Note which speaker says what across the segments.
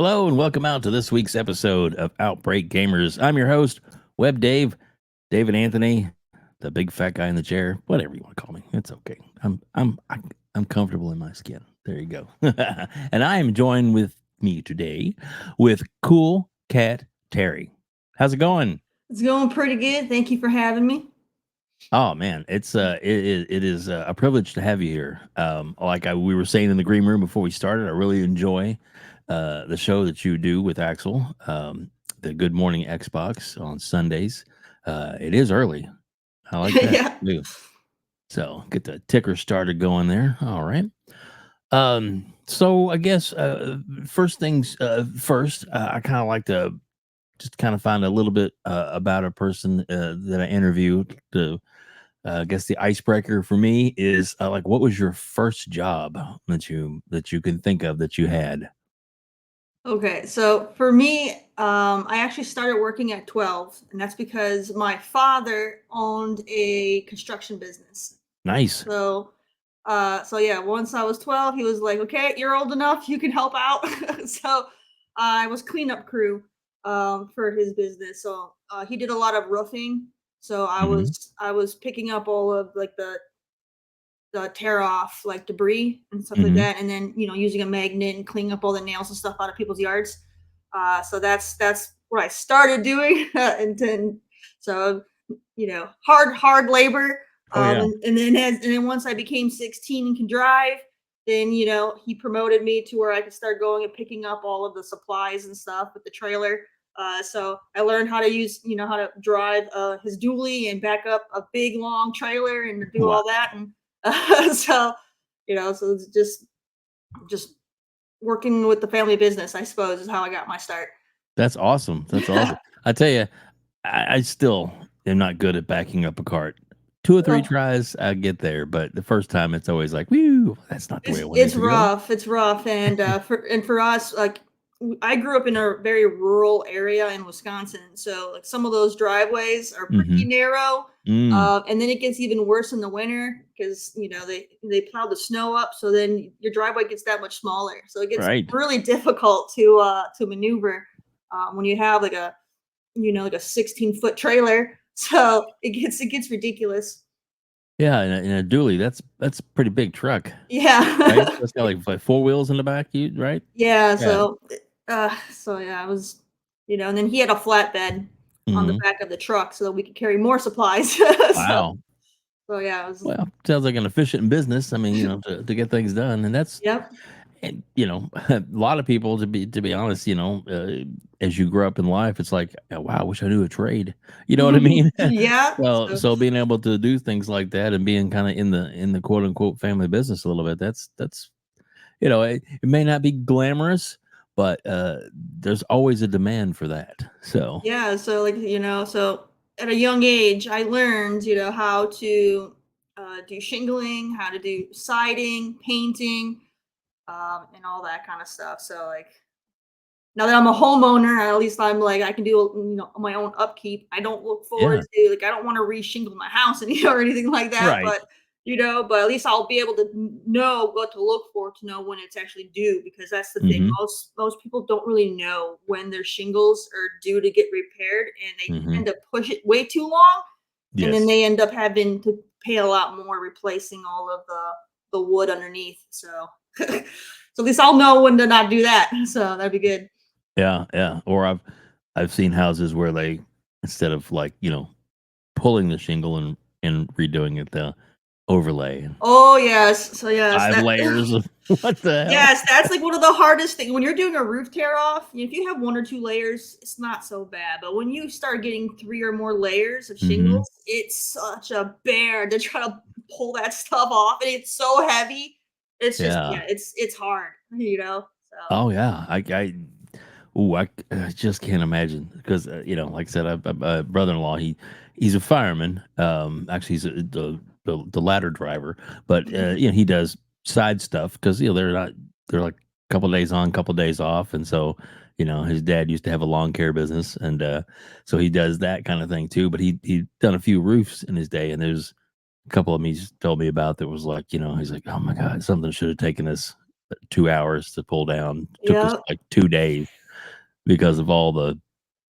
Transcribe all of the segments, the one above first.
Speaker 1: Hello and welcome out to this week's episode of Outbreak Gamers. I'm your host, WEBDAVE, David Anthony, the big fat guy in the chair, whatever you want to call me. It's okay. I'm comfortable in my skin. There you go. And I am joined with me today with Cool Cat Terry. How's it going?
Speaker 2: It's going pretty good. Thank you for having me.
Speaker 1: Oh man, it is a privilege to have you here. We were saying in the green room before we started, I really enjoy the show that you do with Axel, the Good Morning Xbox on Sundays. It is early. I like that
Speaker 2: Yeah.
Speaker 1: too. So get the ticker started going there. All right. So I guess first things first, I kind of like to just kind of find a little bit about a person that I interviewed to I guess the icebreaker for me is like, what was your first job that you can think of that you had?
Speaker 2: Okay. So for me, I actually started working at 12, and that's because my father owned a construction business.
Speaker 1: Nice.
Speaker 2: So yeah, once I was 12, he was like, "Okay, you're old enough, you can help out." So I was cleanup crew for his business. So he did a lot of roofing. So I
Speaker 1: Hmm.
Speaker 2: was I was picking up all of like the tear off like debris and stuff like
Speaker 1: Hmm.
Speaker 2: that, and then using a magnet and cleaning up all the nails and stuff out of people's yards. So that's what I started doing, and then so hard labor.
Speaker 1: Oh yeah.
Speaker 2: And then once I became 16 and can drive, then he promoted me to where I could start going and picking up all of the supplies and stuff with the trailer. So I learned how to how to drive his dually and back up a big long trailer and do
Speaker 1: Wow.
Speaker 2: all that. And so so it's just working with the family business, I suppose, is how I got my start.
Speaker 1: That's awesome. That's awesome. I tell you, I still am not good at backing up a cart. Two or three
Speaker 2: Oh,
Speaker 1: tries, I get there, but the first time it's always like, "Woo, that's not the way I want it
Speaker 2: it's
Speaker 1: to go."
Speaker 2: rough. It's rough, and for us, like I grew up in a very rural area in Wisconsin, so like some of those driveways are pretty
Speaker 1: Hmm.
Speaker 2: narrow.
Speaker 1: Mm,
Speaker 2: And then it gets even worse in the winter because they plow the snow up, so then your driveway gets that much smaller. So it gets
Speaker 1: right.
Speaker 2: really difficult to maneuver when you have like like a 16-foot trailer. So it gets ridiculous.
Speaker 1: Yeah, in a dually, that's a pretty big truck, right?
Speaker 2: Yeah.
Speaker 1: So it's got like four wheels in the back, you right?
Speaker 2: Yeah,
Speaker 1: Yeah.
Speaker 2: so yeah, I was and then he had a flatbed on the
Speaker 1: Mhm.
Speaker 2: back of the truck so that we could carry more supplies. So
Speaker 1: Wow.
Speaker 2: so yeah, it was
Speaker 1: Well, sounds like an efficient business. I mean, to get things done, and that's
Speaker 2: yep.
Speaker 1: and a lot of people to be honest, as you grow up in life, it's like, "Oh, wow, I wish I knew a trade." You know what I mean?
Speaker 2: Yeah,
Speaker 1: So
Speaker 2: so
Speaker 1: so being able to do things like that and being kind of in the quote unquote family business a little bit, that's it may not be glamorous, but there's always a demand for that. So,
Speaker 2: yeah, so like, so at a young age, I learned, how to do shingling, how to do siding, painting, and all that kind of stuff. So like now that I'm a homeowner, at least I'm like I can do my own upkeep. I don't look forward
Speaker 1: yeah.
Speaker 2: to like I don't want to reshingle my house and or anything like that.
Speaker 1: Right.
Speaker 2: But at least I'll be able to know what to look for to know when it's actually due because that's the thing.
Speaker 1: Mhm.
Speaker 2: Most people don't really know when their shingles are due to get repaired, and they
Speaker 1: Mhm.
Speaker 2: tend to push it way too long, and then
Speaker 1: Yes.
Speaker 2: they end up having to pay a lot more replacing all of the wood underneath. So so at least I'll know when to not do that. So that'd be good.
Speaker 1: Yeah, yeah. Or I've seen houses where they instead of like, pulling the shingle and redoing it, the overlay and
Speaker 2: Oh, yes. So, yes,
Speaker 1: 5
Speaker 2: that
Speaker 1: layers of what the hell?
Speaker 2: yes, that's, like, one of the hardest things when you're doing a roof tear off, if you have 1 or 2 layers, it's not so bad, but when you start getting 3 or more layers of
Speaker 1: Mhm.
Speaker 2: shingles, it's such a bear to try to pull that stuff off, and it's so heavy. It's just
Speaker 1: Yeah.
Speaker 2: yeah, it's hard, so
Speaker 1: Oh, yeah. I just can't imagine because, like I said, my brother-in-law, he's a fireman. Actually, he's the ladder driver, but
Speaker 2: Mhm.
Speaker 1: he does side stuff because they're like a couple days on, couple days off, and so his dad used to have a lawn care business, and so he does that kind of thing too. But he done a few roofs in his day, and there's a couple of them he's told me about that was like, he's like, oh my god, something should have taken us. 2 hours to pull down. Took us
Speaker 2: Yeah.
Speaker 1: like 2 days because of all the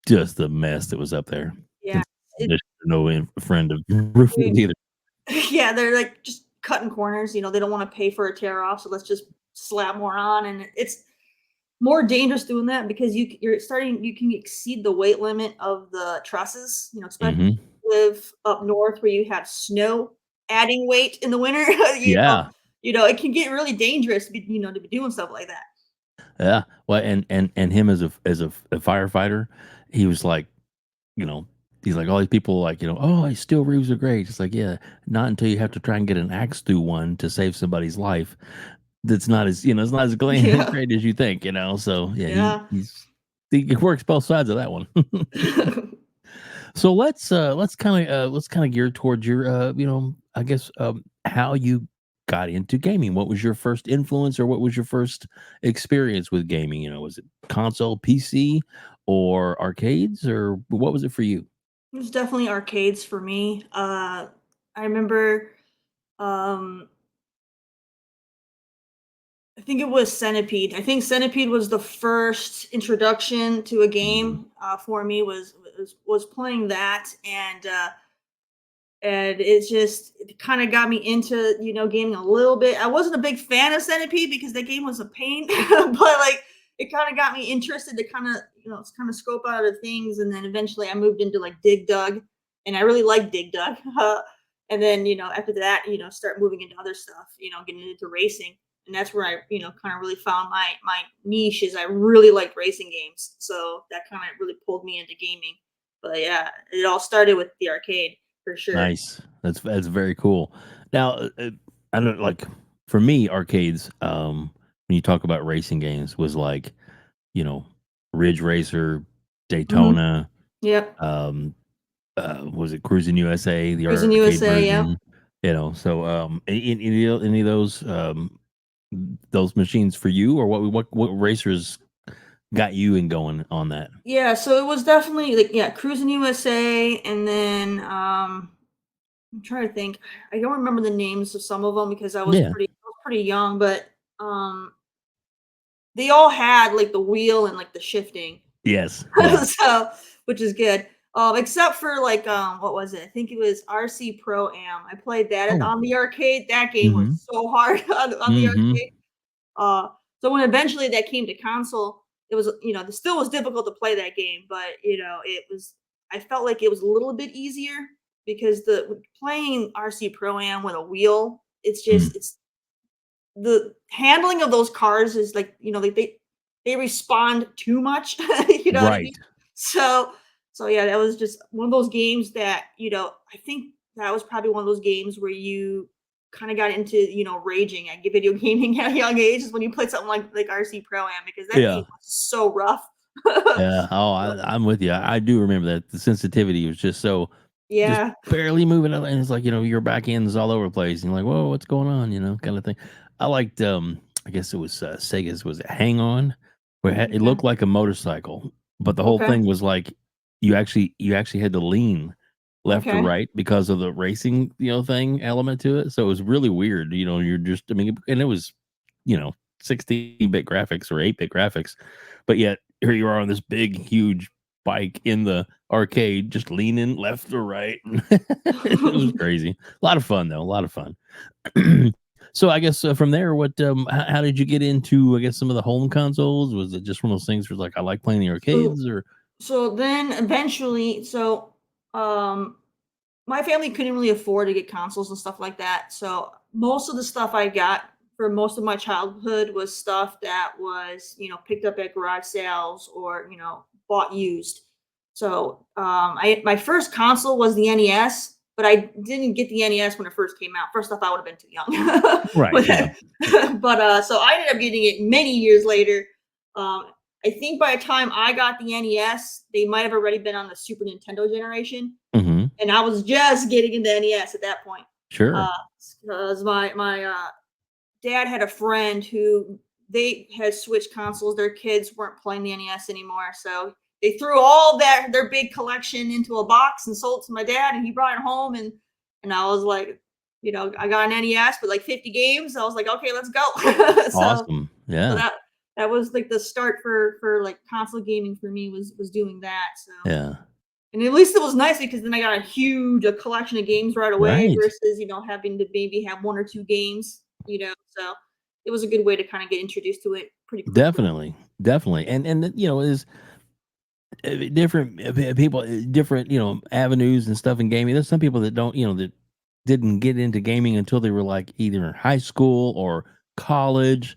Speaker 1: just the mess that was up there.
Speaker 2: Yeah.
Speaker 1: And
Speaker 2: It,
Speaker 1: no friend of roofing either.
Speaker 2: yeah, they're like just cutting corners. They don't want to pay for a tear off, so let's just slap more on. And it's more dangerous doing that because you can exceed the weight limit of the trusses. Especially
Speaker 1: Hmm.
Speaker 2: if you live up north where you have snow adding weight in the winter.
Speaker 1: Yeah,
Speaker 2: It can get really dangerous to be doing stuff like that.
Speaker 1: yeah. Well, and him as a firefighter, he was like, you know, he's like all these people like, oh, I steel roofs are great. It's like, yeah, not until you have to try and get an axe through one to save somebody's life. That's not as it's not as
Speaker 2: Yeah.
Speaker 1: great as you think. So yeah,
Speaker 2: Yeah.
Speaker 1: he works both sides of that one. So let's kind of gear towards your I guess how you got into gaming. What was your first influence or what was your first experience with gaming? Was it console, PC, or arcades, or what was it for you?
Speaker 2: It was definitely arcades for me. I remember, um, I think it was Centipede. I think Centipede was the first introduction to a
Speaker 1: Mhm.
Speaker 2: game for me. Was playing that, and it kind of got me into gaming a little bit. I wasn't a big fan of Centipede because that game was a pain, but like it kind of got me interested to kind of scope out other things, and then eventually I moved into like Dig Dug, and I really like Dig Dug. And then after that start moving into other stuff, getting into racing, and that's where I kind of really found my niche. Is I really liked racing games, so that kind of really pulled me into gaming. But yeah, it all started with the arcade for sure.
Speaker 1: Nice. That's very cool. Now, I don't like for me arcades. When you talk about racing games, was like you know Ridge Racer,
Speaker 2: Mhm.
Speaker 1: Daytona.
Speaker 2: Yep.
Speaker 1: Um, was it Cruising USA, the
Speaker 2: Cruising
Speaker 1: arcade
Speaker 2: USA, yep.
Speaker 1: version? So any of those machines for you, or what racers got you in going on that?
Speaker 2: Yeah, so it was definitely like, yeah, Cruising USA, and then, I'm trying to think. I don't remember the names of some of them because
Speaker 1: Yeah.
Speaker 2: I was pretty young, but, they all had, like, the wheel and, like, the shifting.
Speaker 1: Yes. Yeah.
Speaker 2: So which is good. Except for, like, what was it? I think it was RC Pro Am. I played that
Speaker 1: Oh.
Speaker 2: on the arcade. That game was
Speaker 1: Mm-hmm.
Speaker 2: so hard on the
Speaker 1: Mm-hmm.
Speaker 2: arcade. Uh, so when eventually that came to console, it was it still was difficult to play that game, but it was I felt like it was a little bit easier because the playing RC Pro Am with a wheel,
Speaker 1: Mm.
Speaker 2: it's the handling of those cars is like like they respond too much. You know what I mean?
Speaker 1: Right.
Speaker 2: So yeah, that was just one of those games that I think that was probably one of those games where you kind of got into raging at video gaming at a young age is when you played something like RC Pro Am because that game
Speaker 1: Yeah.
Speaker 2: was so rough.
Speaker 1: Yeah. Oh,
Speaker 2: So,
Speaker 1: I'm with you. I do remember that the sensitivity was just
Speaker 2: yeah.
Speaker 1: barely moving, and it's like your back end's all over the place, and you're like, whoa, what's going on? Kind of thing. I liked. I guess it was Sega's. Was it Hang On? Where it
Speaker 2: Okay.
Speaker 1: looked like a motorcycle, but the whole
Speaker 2: Okay.
Speaker 1: thing was like you actually had to lean left or
Speaker 2: Okay.
Speaker 1: right because of the racing thing element to it. So it was really weird. You're just and it was you know 16-bit graphics or 8-bit graphics, but yet here you are on this big, huge bike in the arcade, just leaning left or right. It was crazy. A lot of fun though. A lot of fun. So I guess from there, how did you get into? I guess some of the home consoles. Was it just one of those things where like I like playing the
Speaker 2: so
Speaker 1: arcades, or
Speaker 2: so then eventually, um my family couldn't really afford to get consoles and stuff like that. So most of the stuff I got for most of my childhood was stuff that was, picked up at garage sales or, bought used. So I my first console was the NES, but I didn't get the NES when it first came out. First off, I would have been too young.
Speaker 1: right? Yeah.
Speaker 2: But so I ended up getting it many years later. Um, I think by the time I got the NES, they might have already been on the Super Nintendo generation,
Speaker 1: Hmm.
Speaker 2: and I was just getting into NES at that point.
Speaker 1: Sure.
Speaker 2: Because my dad had a friend who they had switched consoles. Their kids weren't playing the NES anymore, so they threw all their big collection into a box and sold it to my dad, and he brought it home, and I was like, I got an NES with like 50 games. I was like, okay, let's go. so
Speaker 1: Awesome.
Speaker 2: so
Speaker 1: Yeah.
Speaker 2: that was like the start for like console gaming for me was doing that. So
Speaker 1: Yeah.
Speaker 2: and at least it was nice because then I got a collection of games right away
Speaker 1: Right.
Speaker 2: versus, having to maybe have one or two games, so it was a good way to kind of get introduced to it pretty quickly.
Speaker 1: Definitely. Definitely. And is different people, different, avenues and stuff in gaming. There's some people that don't, that didn't get into gaming until they were like either in high school or college,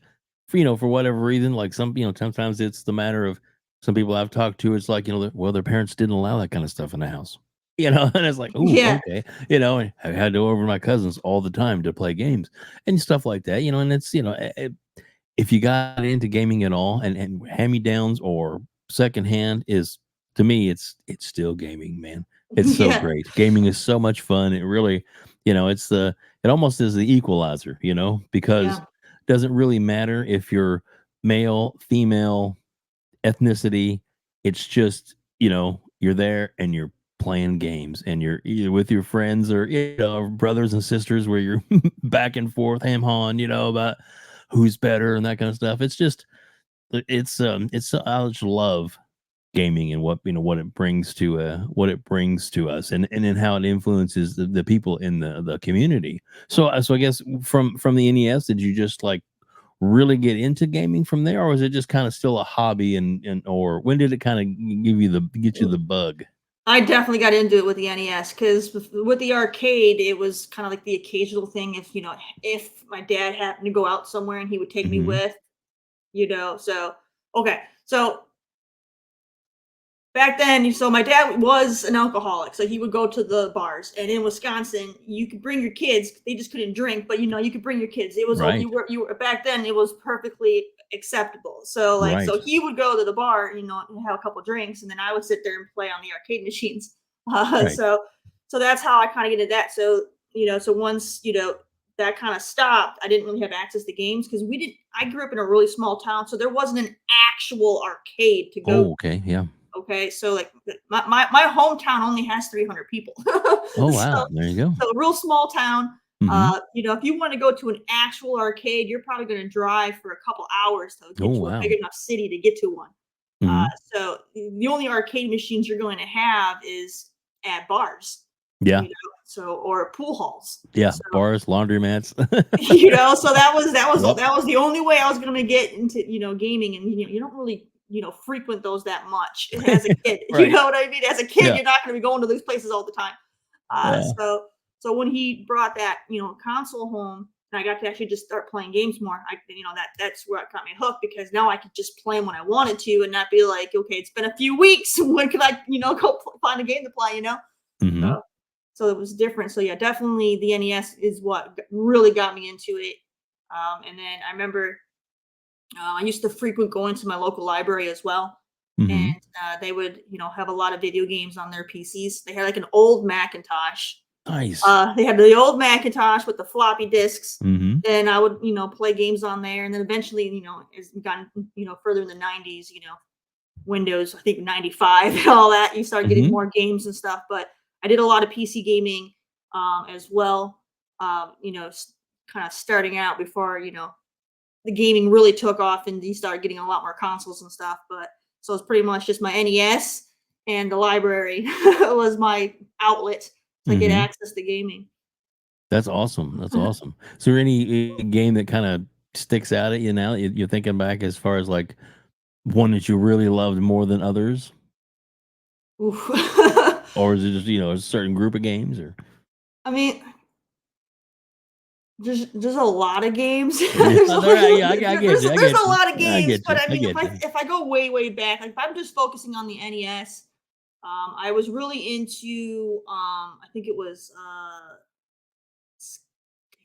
Speaker 1: for whatever reason. Like some, sometimes it's the matter of some people I've talked to. It's like, well, their parents didn't allow that kind of stuff in the house, and it's like, oh,
Speaker 2: Yeah.
Speaker 1: okay, and I had to go over to my cousins all the time to play games and stuff like that, and it's, if you got into gaming at all and hand-me-downs or secondhand is to me, it's still gaming, man. It's so
Speaker 2: Yeah.
Speaker 1: great. Gaming is so much fun. It really, it's it almost is the equalizer, because
Speaker 2: Yeah.
Speaker 1: it doesn't really matter if you're male, female, ethnicity. It's just, you're there and you're playing games and you're either with your friends or, brothers and sisters where you're back and forth ham hawing, about who's better and that kind of stuff. It's just it's I just love gaming and what it brings to us and then how it influences the people in the community. So I guess from the NES, did you just like really get into gaming from there, or was it just kind of still a hobby and or when did it kind of get you the bug?
Speaker 2: I definitely got into it with the NES because with the arcade, it was kind of like the occasional thing. If my dad happened to go out somewhere and he would take me
Speaker 1: Hmm.
Speaker 2: with, So okay, so back then, so my dad was an alcoholic, so he would go to the bars. And in Wisconsin, you could bring your kids. They just couldn't drink, but you could bring your kids. It was
Speaker 1: Right.
Speaker 2: you were back then. It was perfectly acceptable. So
Speaker 1: Right.
Speaker 2: so he would go to the bar, and have a couple drinks, and then I would sit there and play on the arcade machines. Uh,
Speaker 1: Right.
Speaker 2: so so that's how I kind of get into that. So once that kind of stopped, I didn't really have access to games because we didn't. I grew up in a really small town, so there wasn't an actual arcade to go.
Speaker 1: Oh, okay. Yeah.
Speaker 2: Okay, so like my hometown only has 300 people.
Speaker 1: Oh,
Speaker 2: so
Speaker 1: wow. There you go.
Speaker 2: so real small town.
Speaker 1: Hmm.
Speaker 2: If you want to go to an actual arcade, you're probably going to drive for a couple hours to get
Speaker 1: Oh,
Speaker 2: to a big
Speaker 1: wow.
Speaker 2: enough city to get to one.
Speaker 1: Hmm.
Speaker 2: So the only arcade machines you're going to have is at bars,
Speaker 1: Yeah.
Speaker 2: or pool halls.
Speaker 1: Yeah.
Speaker 2: So
Speaker 1: Bars, laundromats.
Speaker 2: so
Speaker 1: Yep.
Speaker 2: that was the only way I was going to get into gaming, and you don't really frequent those that much as a kid. You
Speaker 1: Right.
Speaker 2: know what I mean? As a kid,
Speaker 1: Yeah.
Speaker 2: you're not going to be going to these places all the time.
Speaker 1: Yeah.
Speaker 2: So when he brought that console home, and I got to actually just start playing games more, that's where it got me hooked because now I could just play them when I wanted to and not be like, okay, it's been a few weeks. When can I go find a game to play?
Speaker 1: Mhm.
Speaker 2: So so it was different. So yeah, definitely the NES is what really got me into it. And then I remember I used to frequent going to my local library as well, and
Speaker 1: Mhm.
Speaker 2: they would have a lot of video games on their PCs. They had like an old Macintosh.
Speaker 1: Nice.
Speaker 2: They had the old Macintosh with the floppy disks,
Speaker 1: Mhm.
Speaker 2: and I would play games on there. And then eventually, as we got further in the '90s, Windows, I think 95 and all that. You start getting
Speaker 1: Mhm.
Speaker 2: more games and stuff. But I did a lot of PC gaming as well. Kind of starting out before the gaming really took off and you started getting a lot more consoles and stuff. But so it's pretty much just my NES and the library was my outlet to get
Speaker 1: Mhm.
Speaker 2: access to gaming.
Speaker 1: That's awesome. That's awesome. Is there any game that kinda sticks out at you now that you're thinking back as far as, like, one that you really loved more than others?
Speaker 2: Oof.
Speaker 1: Or is it just, a certain group of games or
Speaker 2: I mean, there's a lot of games.
Speaker 1: Yeah,
Speaker 2: there's
Speaker 1: there yeah, I get you, I
Speaker 2: there's
Speaker 1: get
Speaker 2: a
Speaker 1: you.
Speaker 2: lot of
Speaker 1: I
Speaker 2: games,
Speaker 1: get
Speaker 2: but
Speaker 1: you,
Speaker 2: I
Speaker 1: I
Speaker 2: mean,
Speaker 1: get you.
Speaker 2: if I go way back, like if I'm just focusing on the NES, I was really into I think it was I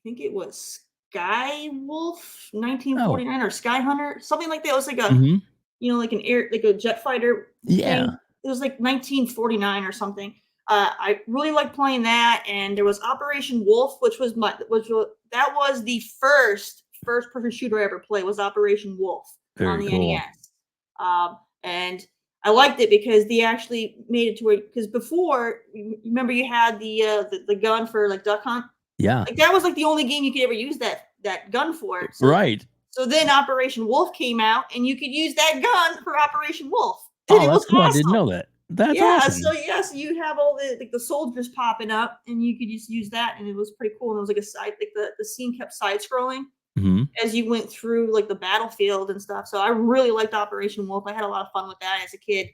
Speaker 2: think it was Sky Wolf
Speaker 1: Oh.
Speaker 2: 1949 or Sky Hunter, something like that. It was like
Speaker 1: Mhm.
Speaker 2: like an air, like a jet fighter
Speaker 1: Yeah.
Speaker 2: thing. It was like 1949 or something. I really liked playing that, and there was Operation Wolf, that was the first person shooter I ever played was Operation Wolf on
Speaker 1: Very
Speaker 2: the
Speaker 1: cool.
Speaker 2: NES, and I liked it because they actually made it to where because before remember you had the gun for like duck hunt.
Speaker 1: Yeah.
Speaker 2: Like that was like the only game you could ever use that gun for.
Speaker 1: Right.
Speaker 2: So then Operation Wolf came out, and you could use that gun for Operation Wolf, and
Speaker 1: Oh,
Speaker 2: it
Speaker 1: that's
Speaker 2: was
Speaker 1: cool. I didn't
Speaker 2: awesome.
Speaker 1: know that. That's
Speaker 2: Yeah, so
Speaker 1: awesome.
Speaker 2: yes, you'd have all the soldiers popping up, and you could just use that, and it was pretty cool. And it was like a side, like the scene kept side scrolling
Speaker 1: Hmm.
Speaker 2: as you went through like the battlefield and stuff. So I really liked Operation Wolf. I had a lot of fun with that as a kid.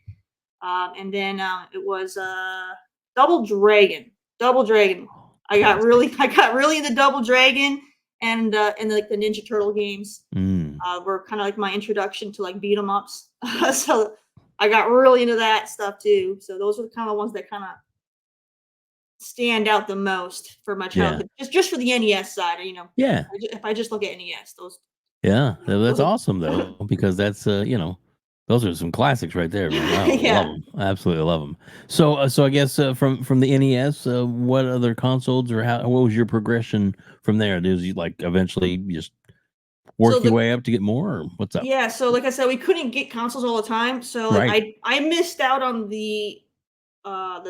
Speaker 2: And then it was Double Dragon. Double Dragon.
Speaker 1: Classic.
Speaker 2: I got really into Double Dragon and like the Ninja Turtle games
Speaker 1: Mm.
Speaker 2: were kind of like my introduction to like beat 'em ups. So I got really into that stuff too. So those are the kind of ones that kind of stand out the most for my
Speaker 1: Yeah.
Speaker 2: childhood. Just for the NES side, you know.
Speaker 1: Yeah.
Speaker 2: If I just look at NES,
Speaker 1: Yeah. That's
Speaker 2: those are
Speaker 1: awesome though, because that's those are some classics right there, man. I love
Speaker 2: yeah.
Speaker 1: them. I absolutely love them. So I guess from the NES, what other consoles or what was your progression from there? Did you like eventually just
Speaker 2: So
Speaker 1: work your
Speaker 2: the
Speaker 1: way up to get more, or what's up?
Speaker 2: Yeah, so like I said, we couldn't get consoles all the time. So like
Speaker 1: Right.
Speaker 2: I missed out on the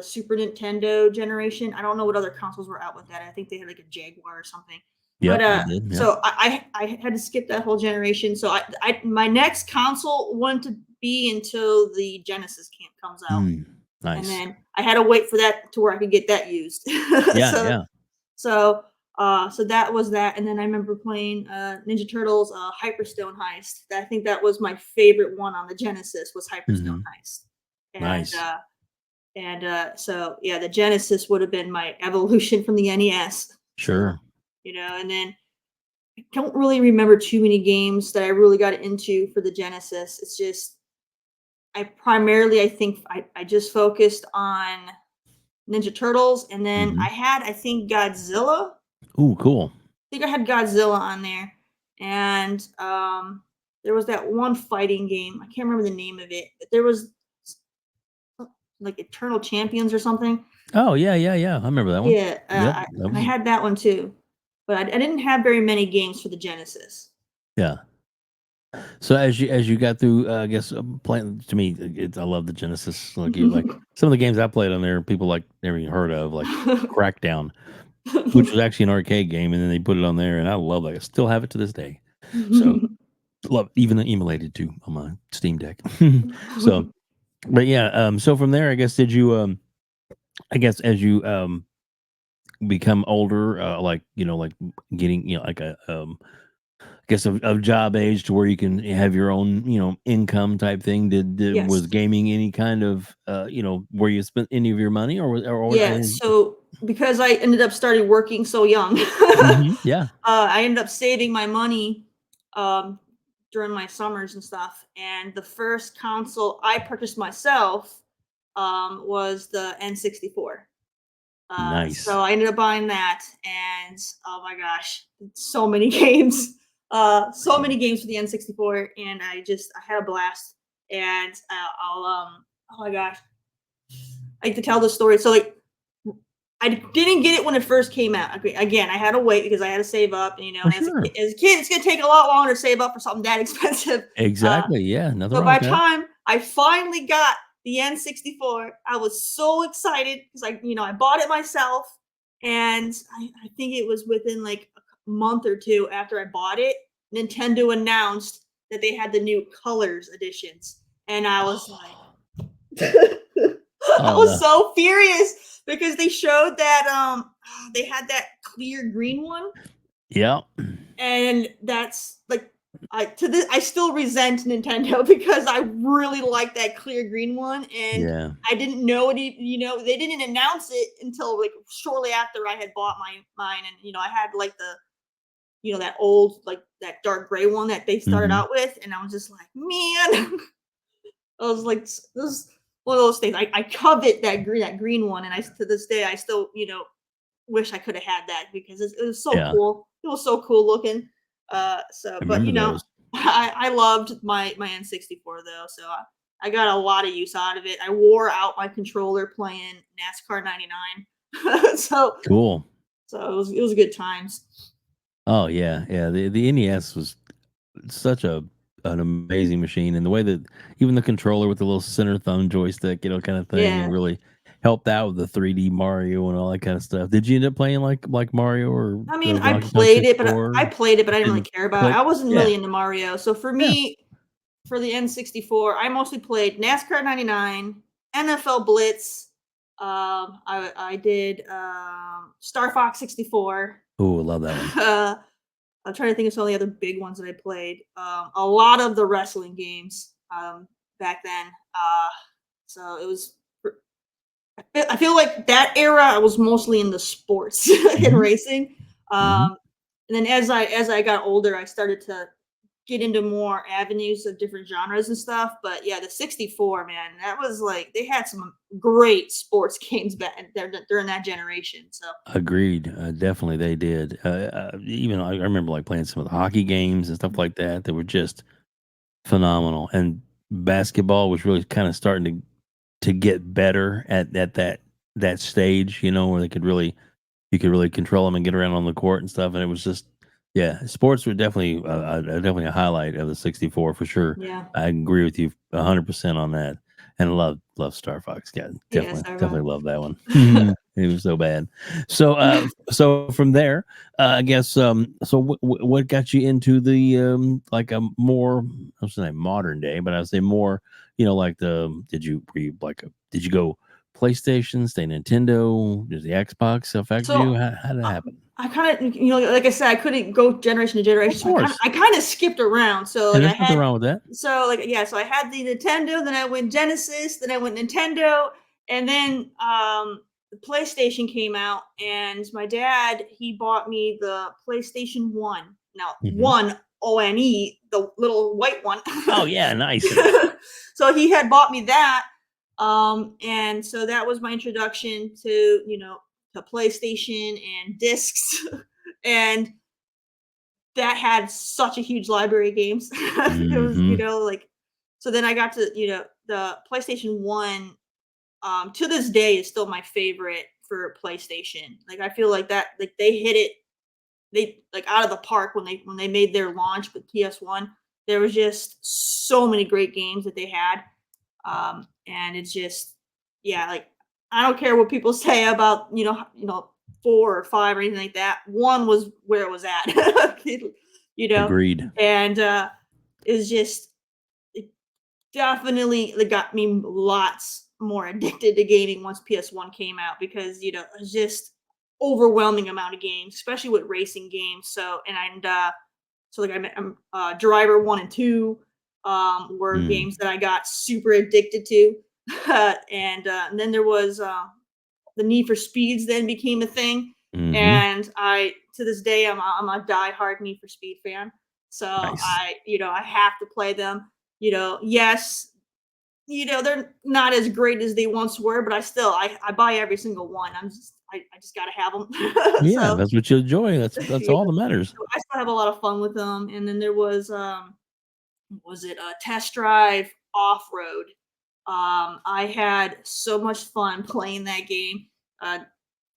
Speaker 2: Super Nintendo generation. I don't know what other consoles were out with that. I think they had like a Jaguar or something. But
Speaker 1: Yep, they did. Yep.
Speaker 2: so I had to skip that whole generation. So I my next console wouldn't be until the Genesis camp comes out.
Speaker 1: Mm,
Speaker 2: And
Speaker 1: nice.
Speaker 2: then I had to wait for that to where I could get that used.
Speaker 1: Yeah,
Speaker 2: so
Speaker 1: yeah.
Speaker 2: so, so that was that, and then I remember playing, Ninja Turtles, Hyperstone Heist. I think that was my favorite one on the Genesis was Hyperstone
Speaker 1: Hmm.
Speaker 2: Heist. And,
Speaker 1: Nice.
Speaker 2: so, yeah, the Genesis would have been my evolution from the NES. So,
Speaker 1: Sure.
Speaker 2: and then I don't really remember too many games that I really got into for the Genesis. It's just I think I just focused on Ninja Turtles, and then
Speaker 1: Hmm.
Speaker 2: I think Godzilla.
Speaker 1: Ooh, cool.
Speaker 2: Think I had Godzilla on there, and there was that one fighting game. I can't remember the name of it, but there was like Eternal Champions or something.
Speaker 1: Oh, yeah, yeah, yeah. I remember that one.
Speaker 2: Yeah,
Speaker 1: Yep, that
Speaker 2: I
Speaker 1: was
Speaker 2: had that one too, but I didn't have very many games for the Genesis.
Speaker 1: yeah. So as you got through, I guess playing to me, I love the Genesis. Like some of the games I played on there, people like never even heard of, like Crackdown, which was actually an arcade game, and then they put it on there, and I love that. I still have it to this day. So love even emulated too on my Steam Deck. So, but yeah, so from there, I guess did you I guess as you become older, like like getting like a I guess of job age to where you can have your own, income type thing. Did
Speaker 2: Yes.
Speaker 1: was gaming any kind of, where you spent any of your money or
Speaker 2: Yeah, so because I ended up starting working so young,
Speaker 1: Mhm, yeah,
Speaker 2: I ended up saving my money um, during my summers and stuff. And the first console I purchased myself was the N64. So
Speaker 1: nice.
Speaker 2: I ended up buying that, and oh my gosh, so many games, so many games for the N64, and I had a blast. And oh my gosh, I like to tell the story. So like I didn't get it when it first came out. Again, I had to wait because I had to save up, and
Speaker 1: For
Speaker 2: and
Speaker 1: sure.
Speaker 2: as a kid, it's gonna take a lot longer to save up for something that expensive. Uh,
Speaker 1: Exactly, yeah, nothing
Speaker 2: so
Speaker 1: wrong
Speaker 2: by
Speaker 1: with
Speaker 2: the
Speaker 1: that.
Speaker 2: time I finally got the N64, I was so excited because I bought it myself, and I think it was within like a month or two after I bought it, Nintendo announced that they had the new colors editions, and I was like, I
Speaker 1: Oh,
Speaker 2: was
Speaker 1: no.
Speaker 2: so furious because they showed that they had that clear green one,
Speaker 1: Yeah.
Speaker 2: and that's like I still resent Nintendo because I really like that clear green one, and
Speaker 1: Yeah.
Speaker 2: I didn't know it. They didn't announce it until like shortly after I had bought mine, and I had like that old like that dark gray one that they started
Speaker 1: Mhm.
Speaker 2: out with, and I was just like, man, I was like, this is one of those things. I covet that green one, and to this day I still wish I could have had that because it was so
Speaker 1: Yeah,
Speaker 2: cool. It was so cool looking.
Speaker 1: I
Speaker 2: But
Speaker 1: remember those.
Speaker 2: I loved my N64 though, so I got a lot of use out of it. I wore out my controller playing NASCAR '99,
Speaker 1: Cool.
Speaker 2: so it was good times.
Speaker 1: Oh, yeah, yeah, the NES was such an amazing machine, and the way that even the controller with the little center thumb joystick, kinda thing, it
Speaker 2: Yeah,
Speaker 1: really helped out with the 3D Mario and all that kind of stuff. Did you end up playing like Mario or
Speaker 2: I mean,
Speaker 1: the Donkey Kong 64?
Speaker 2: I played it, but I didn't really
Speaker 1: Didn't
Speaker 2: care about it.
Speaker 1: click?
Speaker 2: I wasn't
Speaker 1: Yeah,
Speaker 2: really into Mario. So for
Speaker 1: yeah.
Speaker 2: me, for the N64, I mostly played NASCAR 99, NFL Blitz. I did Star Fox 64.
Speaker 1: Oh, I love that one.
Speaker 2: I'm trying to think of some of the other big ones that I played. A lot of the wrestling games back then. So it was. I feel like that era I was mostly in the sports and
Speaker 1: Mhm,
Speaker 2: racing.
Speaker 1: mhm.
Speaker 2: And then as I got older, I started to get into more avenues of different genres and stuff. But yeah, the 64, man, that was like they had some great sports games back during that generation. So
Speaker 1: Agreed, definitely they did. Even I remember, like, playing some of the hockey games and stuff like that, that were just phenomenal, and basketball was really kinda starting to get better at that stage, where they could really you could really control them and get around on the court and stuff, and it was just yeah, sports were definitely definitely a highlight of the 64 for sure.
Speaker 2: yeah,
Speaker 1: I agree with you 100% on that, and love Star Fox. Yeah,
Speaker 2: yeah,
Speaker 1: definitely
Speaker 2: Starbucks.
Speaker 1: love that one. It was so bad. So, so from there, I guess, so what got you into the, like a more, I was gonna say modern day, but I would say more, like were you like, did you go PlayStation, stay Nintendo? Does the Xbox affect you?
Speaker 2: So
Speaker 1: How did that
Speaker 2: uh,
Speaker 1: happen?
Speaker 2: I kind of, like I said, I couldn't go generation to
Speaker 1: Of
Speaker 2: generation, so
Speaker 1: course,
Speaker 2: I kind of skipped around. So
Speaker 1: and
Speaker 2: like I
Speaker 1: there's nothing
Speaker 2: had,
Speaker 1: wrong with that.
Speaker 2: so I had the Nintendo, then I went Genesis, then I went Nintendo, and then the PlayStation came out, and my dad he bought me the PlayStation One. Now
Speaker 1: Mhm.
Speaker 2: one ONE, the little white one.
Speaker 1: Oh, yeah, nice.
Speaker 2: So he had bought me that, and so that was my introduction to to PlayStation and discs, and that had such a huge library of games. It was,
Speaker 1: Mhm.
Speaker 2: like so then I got to, the PlayStation 1, to this day is still my favorite for PlayStation. Like I feel like that like they hit it they like out of the park when they made their launch with PS1. There was just so many great games that they had. And it's just yeah, like I don't care what people say about, 4 or 5 or anything like that. 1 was where it was at. you know,
Speaker 1: Agreed.
Speaker 2: and it's just it definitely like, got me lots more addicted to gaming once PS1 came out because it's just overwhelming amount of games, especially with racing games. So like Driver 1 and 2 were
Speaker 1: Mm.
Speaker 2: games that I got super addicted to. And then there was the Need for Speeds then became a thing.
Speaker 1: Mhm.
Speaker 2: And I to this day I'm a diehard Need for Speed fan. So
Speaker 1: Nice.
Speaker 2: I have to play them. Yes, they're not as great as they once were, but I buy every single one. I just gotta have them.
Speaker 1: Yeah,
Speaker 2: So
Speaker 1: that's what you enjoy. That's
Speaker 2: yeah,
Speaker 1: all that matters.
Speaker 2: so I still have a lot of fun with them. And then there was it a Test Drive Off Road? I had so much fun playing that game. Uh,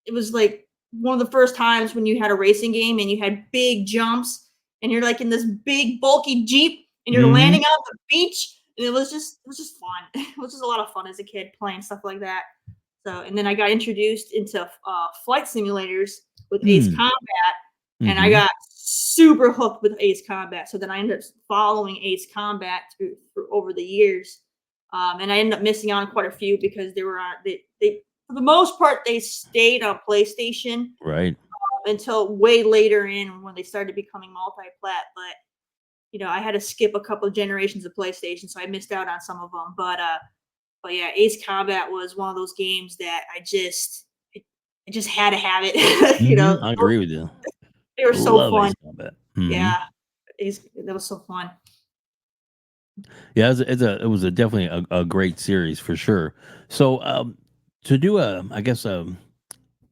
Speaker 2: it was like one of the first times when you had a racing game and you had big jumps and you're like in this big bulky Jeep and you're
Speaker 1: Mhm.
Speaker 2: landing on the beach. And it was just fun. It was just a lot of fun as a kid playing stuff like that. So and then I got introduced into flight simulators with Ace
Speaker 1: Mm.
Speaker 2: Combat, and I
Speaker 1: Mhm.
Speaker 2: got super hooked with Ace Combat. So then I ended up following Ace Combat through over the years, and I ended up missing out on quite a few because they were on they for the most part they stayed on PlayStation
Speaker 1: Right.
Speaker 2: until way later in when they started becoming multi-plat. But I had to skip a couple of generations of PlayStation, so I missed out on some of them. But yeah, Ace Combat was one of those games that I just had to have it.
Speaker 1: Mhm. I agree with you.
Speaker 2: They were so
Speaker 1: Love
Speaker 2: fun.
Speaker 1: Ace Combat. Mhm.
Speaker 2: Yeah, that was so fun.
Speaker 1: Yeah, it was a definitely a great series for sure. So, to do I guess,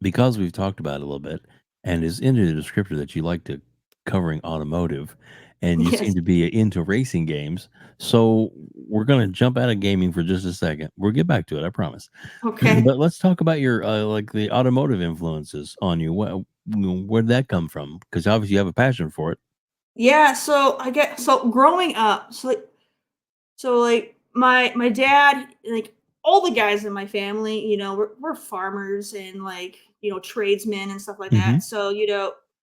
Speaker 1: because we've talked about it a little bit, and is into the descriptor that you like to covering automotive, and you seem
Speaker 2: Yes.
Speaker 1: to be into racing games. So we're gonna jump out of gaming for just a second. We'll get back to it, I promise.
Speaker 2: Okay.
Speaker 1: But let's talk about your like the automotive influences on you. Where'd that come from? Because obviously you have a passion for it.
Speaker 2: Yeah, so I get so growing up, so like my dad like all the guys in my family, we're farmers and like, tradesmen and stuff like
Speaker 1: Hmm.
Speaker 2: that. So,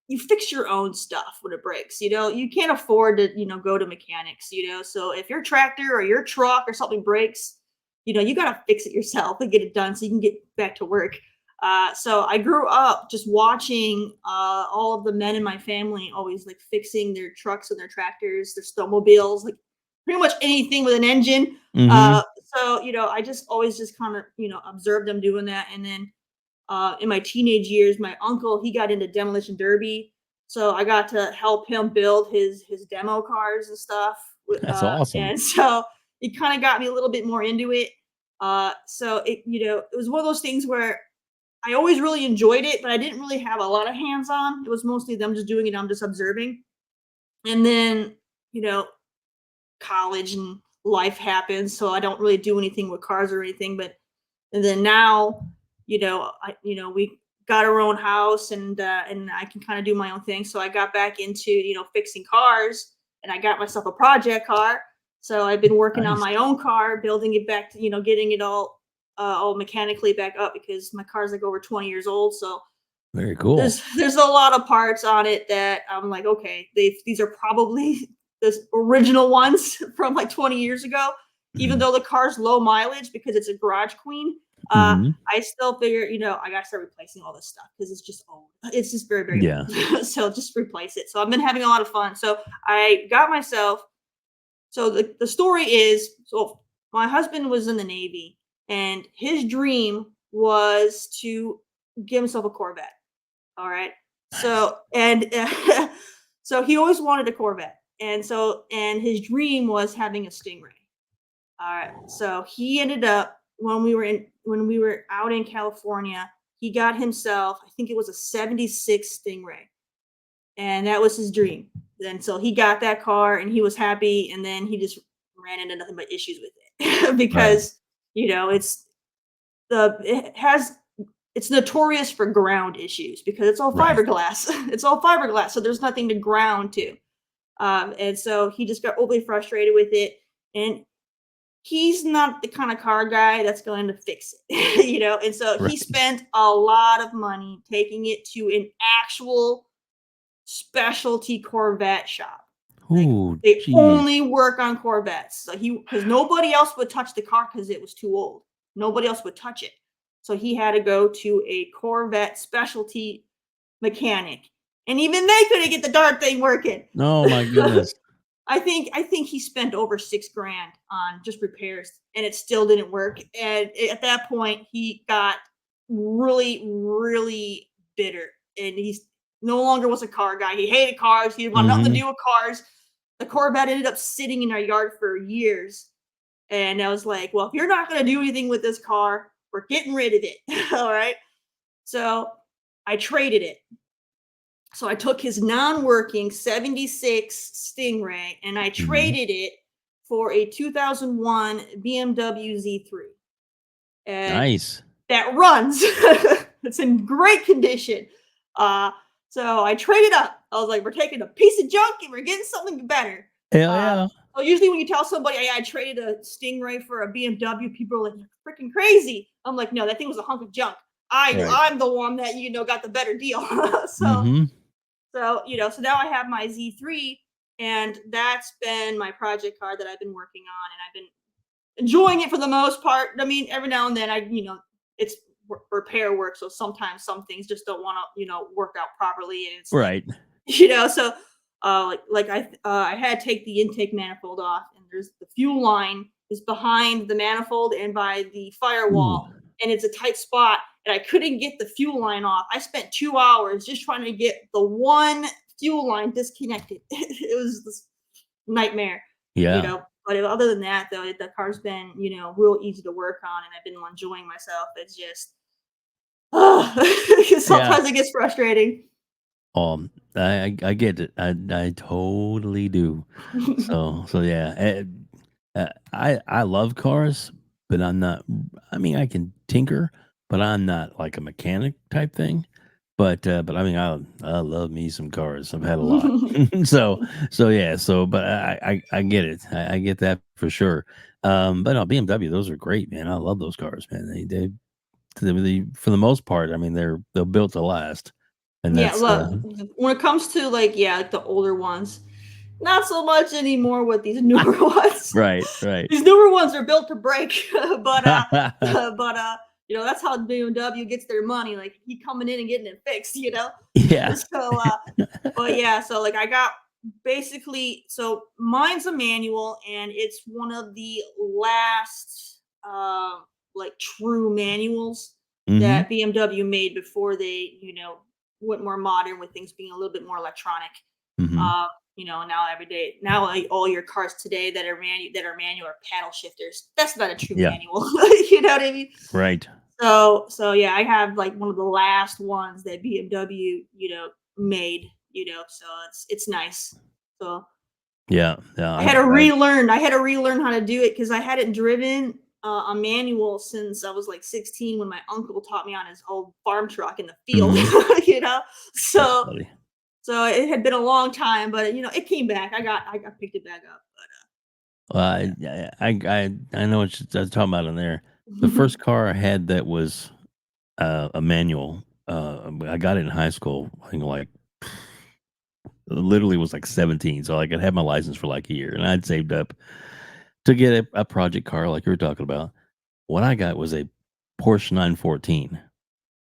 Speaker 2: you fix your own stuff when it breaks. You can't afford to, go to mechanics, So if your tractor or your truck or something breaks, you got to fix it yourself and get it done so you can get back to work. So I grew up just watching all of the men in my family always like fixing their trucks and their tractors, their snowmobiles, like pretty much anything with an engine.
Speaker 1: Hmm.
Speaker 2: So I just always just kind of observed them doing that, and then in my teenage years, my uncle he got into demolition derby, so I got to help him build his demo cars and stuff.
Speaker 1: That's awesome.
Speaker 2: And so it kind of got me a little bit more into it. So it was one of those things where I always really enjoyed it, but I didn't really have a lot of hands on. It was mostly them just doing it. I'm just observing, and then you know college and life happens, so I don't really do anything with cars or anything. But and then now, we got our own house, and I can kind of do my own thing. So I got back into fixing cars, and I got myself a project car. So I've been working on
Speaker 1: Nice.
Speaker 2: my own car, building it back to getting it all mechanically back up because my car's like over 20 years old. So
Speaker 1: Very cool.
Speaker 2: there's a lot of parts on it that I'm like, okay, these are probably the original ones from like 20 years ago. Even though the car's low mileage because it's a garage queen,
Speaker 1: Hmm.
Speaker 2: I still figure, I gotta start replacing all this stuff because it's just old. It's just very, very
Speaker 1: Yeah.
Speaker 2: old. So just replace it. So I've been having a lot of fun. So I got myself. So the story is, so my husband was in the Navy, and his dream was to give himself a Corvette. All right.
Speaker 1: Nice.
Speaker 2: So and so he always wanted a Corvette. And his dream was having a Stingray. All right. So he ended up when we were out in California, he got himself, I think it was a 76 Stingray. And that was his dream. And so he got that car and he was happy, and then he just ran into nothing but issues with it
Speaker 1: Right.
Speaker 2: because it's it has it's notorious for ground issues because it's all
Speaker 1: Right.
Speaker 2: fiberglass. It's all fiberglass, so there's nothing to ground to. And so he just got overly frustrated with it, and he's not the kind of car guy that's going to fix it, And so he
Speaker 1: Right.
Speaker 2: spent a lot of money taking it to an actual specialty Corvette shop. Like
Speaker 1: Ooh,
Speaker 2: they
Speaker 1: geez.
Speaker 2: only work on Corvettes. So because nobody else would touch the car because it was too old. Nobody else would touch it. So he had to go to a Corvette specialty mechanic. And even they couldn't get the darn thing working.
Speaker 1: Oh my goodness.
Speaker 2: I think he spent over 6 grand on just repairs and it still didn't work. And at that point he got really, really bitter. And he's no longer was a car guy. He hated cars. He didn't want nothing to
Speaker 1: Hmm.
Speaker 2: do with cars. The Corvette ended up sitting in our yard for years. And I was like, well, if you're not going to do anything with this car, we're getting rid of it. All right. So I traded it. So I took his non-working 76 Stingray and I
Speaker 1: Hmm.
Speaker 2: traded it for a 2001 BMW Z3. And
Speaker 1: Nice.
Speaker 2: that runs. It's in great condition. Uh, so I traded up. I was like, we're taking a piece of junk and we're getting something better.
Speaker 1: Hell
Speaker 2: Uh,
Speaker 1: yeah.
Speaker 2: so usually when you tell somebody, hey, I traded a Stingray for a BMW, people are like, you're freaking crazy. I'm like, no, that thing was a hunk of junk.
Speaker 1: Right.
Speaker 2: I'm the one that got the better deal. so
Speaker 1: Hmm.
Speaker 2: so now I have my Z3, and that's been my project car that I've been working on, and I've been enjoying it for the most part. I mean, every now and then it's repair work, so sometimes some things just don't want to, work out properly, and it's like,
Speaker 1: Right.
Speaker 2: so I had to take the intake manifold off, and there's the fuel line is behind the manifold and by the
Speaker 1: Ooh.
Speaker 2: firewall, and it's a tight spot, and I couldn't get the fuel line off. I spent 2 hours just trying to get the one fuel line disconnected. It was this nightmare,
Speaker 1: Yeah.
Speaker 2: But other than that, though, the car's been, real easy to work on, and I've been enjoying myself. It's just,
Speaker 1: Yeah.
Speaker 2: sometimes it gets frustrating.
Speaker 1: I get it. I totally do. So yeah. I love cars, but I'm not. I mean, I can tinker, but I'm not like a mechanic type thing. But I mean, I love me some cars. I've had a lot. so so yeah. So but I get it. I get that for sure. But no, BMW, those are great, man. I love those cars, man. They for the most part, I mean, they're built to last, and
Speaker 2: Yeah,
Speaker 1: that's
Speaker 2: look, when it comes to like the older ones, not so much anymore with these newer ones.
Speaker 1: right, right.
Speaker 2: These newer ones are built to break, but that's how BMW gets their money. Like he coming in and getting it fixed, you know.
Speaker 1: Yeah.
Speaker 2: So, but yeah, so like I got basically so mine's a manual, and it's one of the last like true manuals
Speaker 1: Mhm.
Speaker 2: that BMW made before they went more modern with things being a little bit more electronic.
Speaker 1: Mhm.
Speaker 2: Uh, now every day, now like, all your cars today that are manual are paddle shifters. That's not a true
Speaker 1: Yeah.
Speaker 2: manual. You know what I mean?
Speaker 1: Right.
Speaker 2: So yeah, I have like one of the last ones that BMW, made, so it's nice. So
Speaker 1: Yeah. Yeah.
Speaker 2: I had to relearn how to do it because I hadn't driven a manual since I was like 16 when my uncle taught me on his old farm truck in the field,
Speaker 1: Mhm.
Speaker 2: you know.
Speaker 1: That's
Speaker 2: So
Speaker 1: funny.
Speaker 2: so it had been a long time, but it came back. I got picked it back up.
Speaker 1: Well,
Speaker 2: But
Speaker 1: I know what you're talking about in there. The
Speaker 2: yeah.
Speaker 1: first car I had that was a manual. I got it in high school. I think like literally was like 17, so like, I could have my license for like a year, and I'd saved up to get a project car like you were talking about. What I got was a Porsche 914,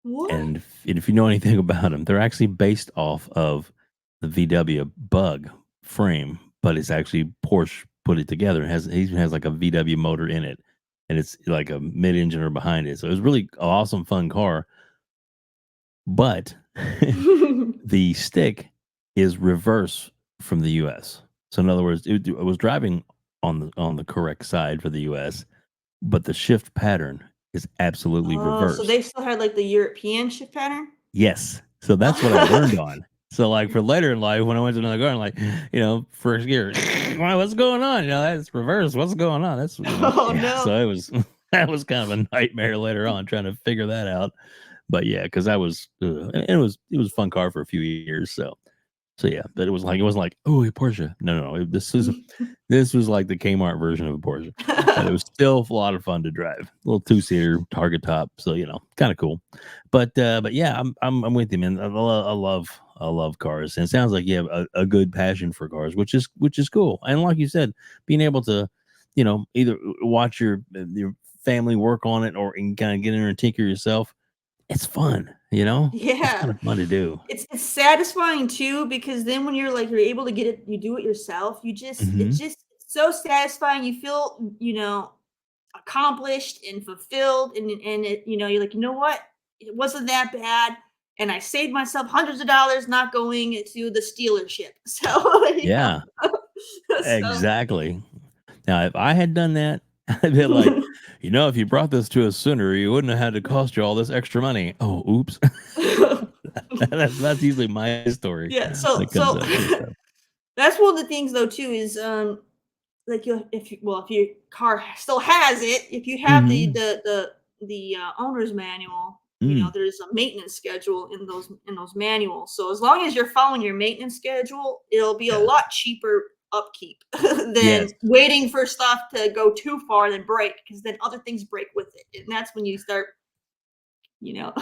Speaker 2: What?
Speaker 1: and if you know anything about them, they're actually based off of the VW Bug frame, but it's actually Porsche put it together. It even has like a VW motor in it, and it's like a mid-engine or behind it. So it was really awesome, fun car. But the stick is reverse from the US. So in other words, it was driving on the correct side for the US, but the shift pattern is absolutely
Speaker 2: Oh, so
Speaker 1: reversed.
Speaker 2: they still had like the European shift pattern?
Speaker 1: Yes. So that's what I learned on. So like for later in life, when I went to another car, I'm like, first gear, "Why, what's going on? That's reverse. What's going on? That's
Speaker 2: Oh
Speaker 1: yeah.
Speaker 2: no.
Speaker 1: So it was that was kind of a nightmare later on trying to figure that out. But yeah, because I was and it was a fun car for a few years. So yeah, but it wasn't like, "Oh, a Porsche." No. This was like the Kmart version of a Porsche, but it was still a lot of fun to drive. A little two-seater, target top, so, kinda cool. But yeah, I'm with you, man. I love cars, and it sounds like you have a good passion for cars, which is cool. And like you said, being able to, either watch your family work on it or and kinda get in there and tinker yourself, it's fun, It's
Speaker 2: Yeah.
Speaker 1: kinda fun to do.
Speaker 2: It's satisfying too because then when you're able to get it, you do it yourself. It's
Speaker 1: Mhm.
Speaker 2: just so satisfying. You feel, accomplished and fulfilled, and you're like, you know what? It wasn't that bad, and I saved myself hundreds of dollars not going to the dealership. So
Speaker 1: Yeah,
Speaker 2: so
Speaker 1: exactly. Now, if I had done that, I'd be like, if you brought this to us sooner, you wouldn't have had to cost you all this extra money. Oh, oops. That's usually my story
Speaker 2: yeah.
Speaker 1: when
Speaker 2: So
Speaker 1: it comes
Speaker 2: so
Speaker 1: to that sort of stuff.
Speaker 2: that's one of the things though too is like if your car still has it, if you have
Speaker 1: Mhm.
Speaker 2: the owner's manual,
Speaker 1: Mm,
Speaker 2: there's a maintenance schedule in those manuals. So as long as you're following your maintenance schedule, it'll be a
Speaker 1: yeah.
Speaker 2: lot cheaper upkeep
Speaker 1: Yes.
Speaker 2: than waiting for stuff to go too far and break because then other things break with it. And that's when you start, you know,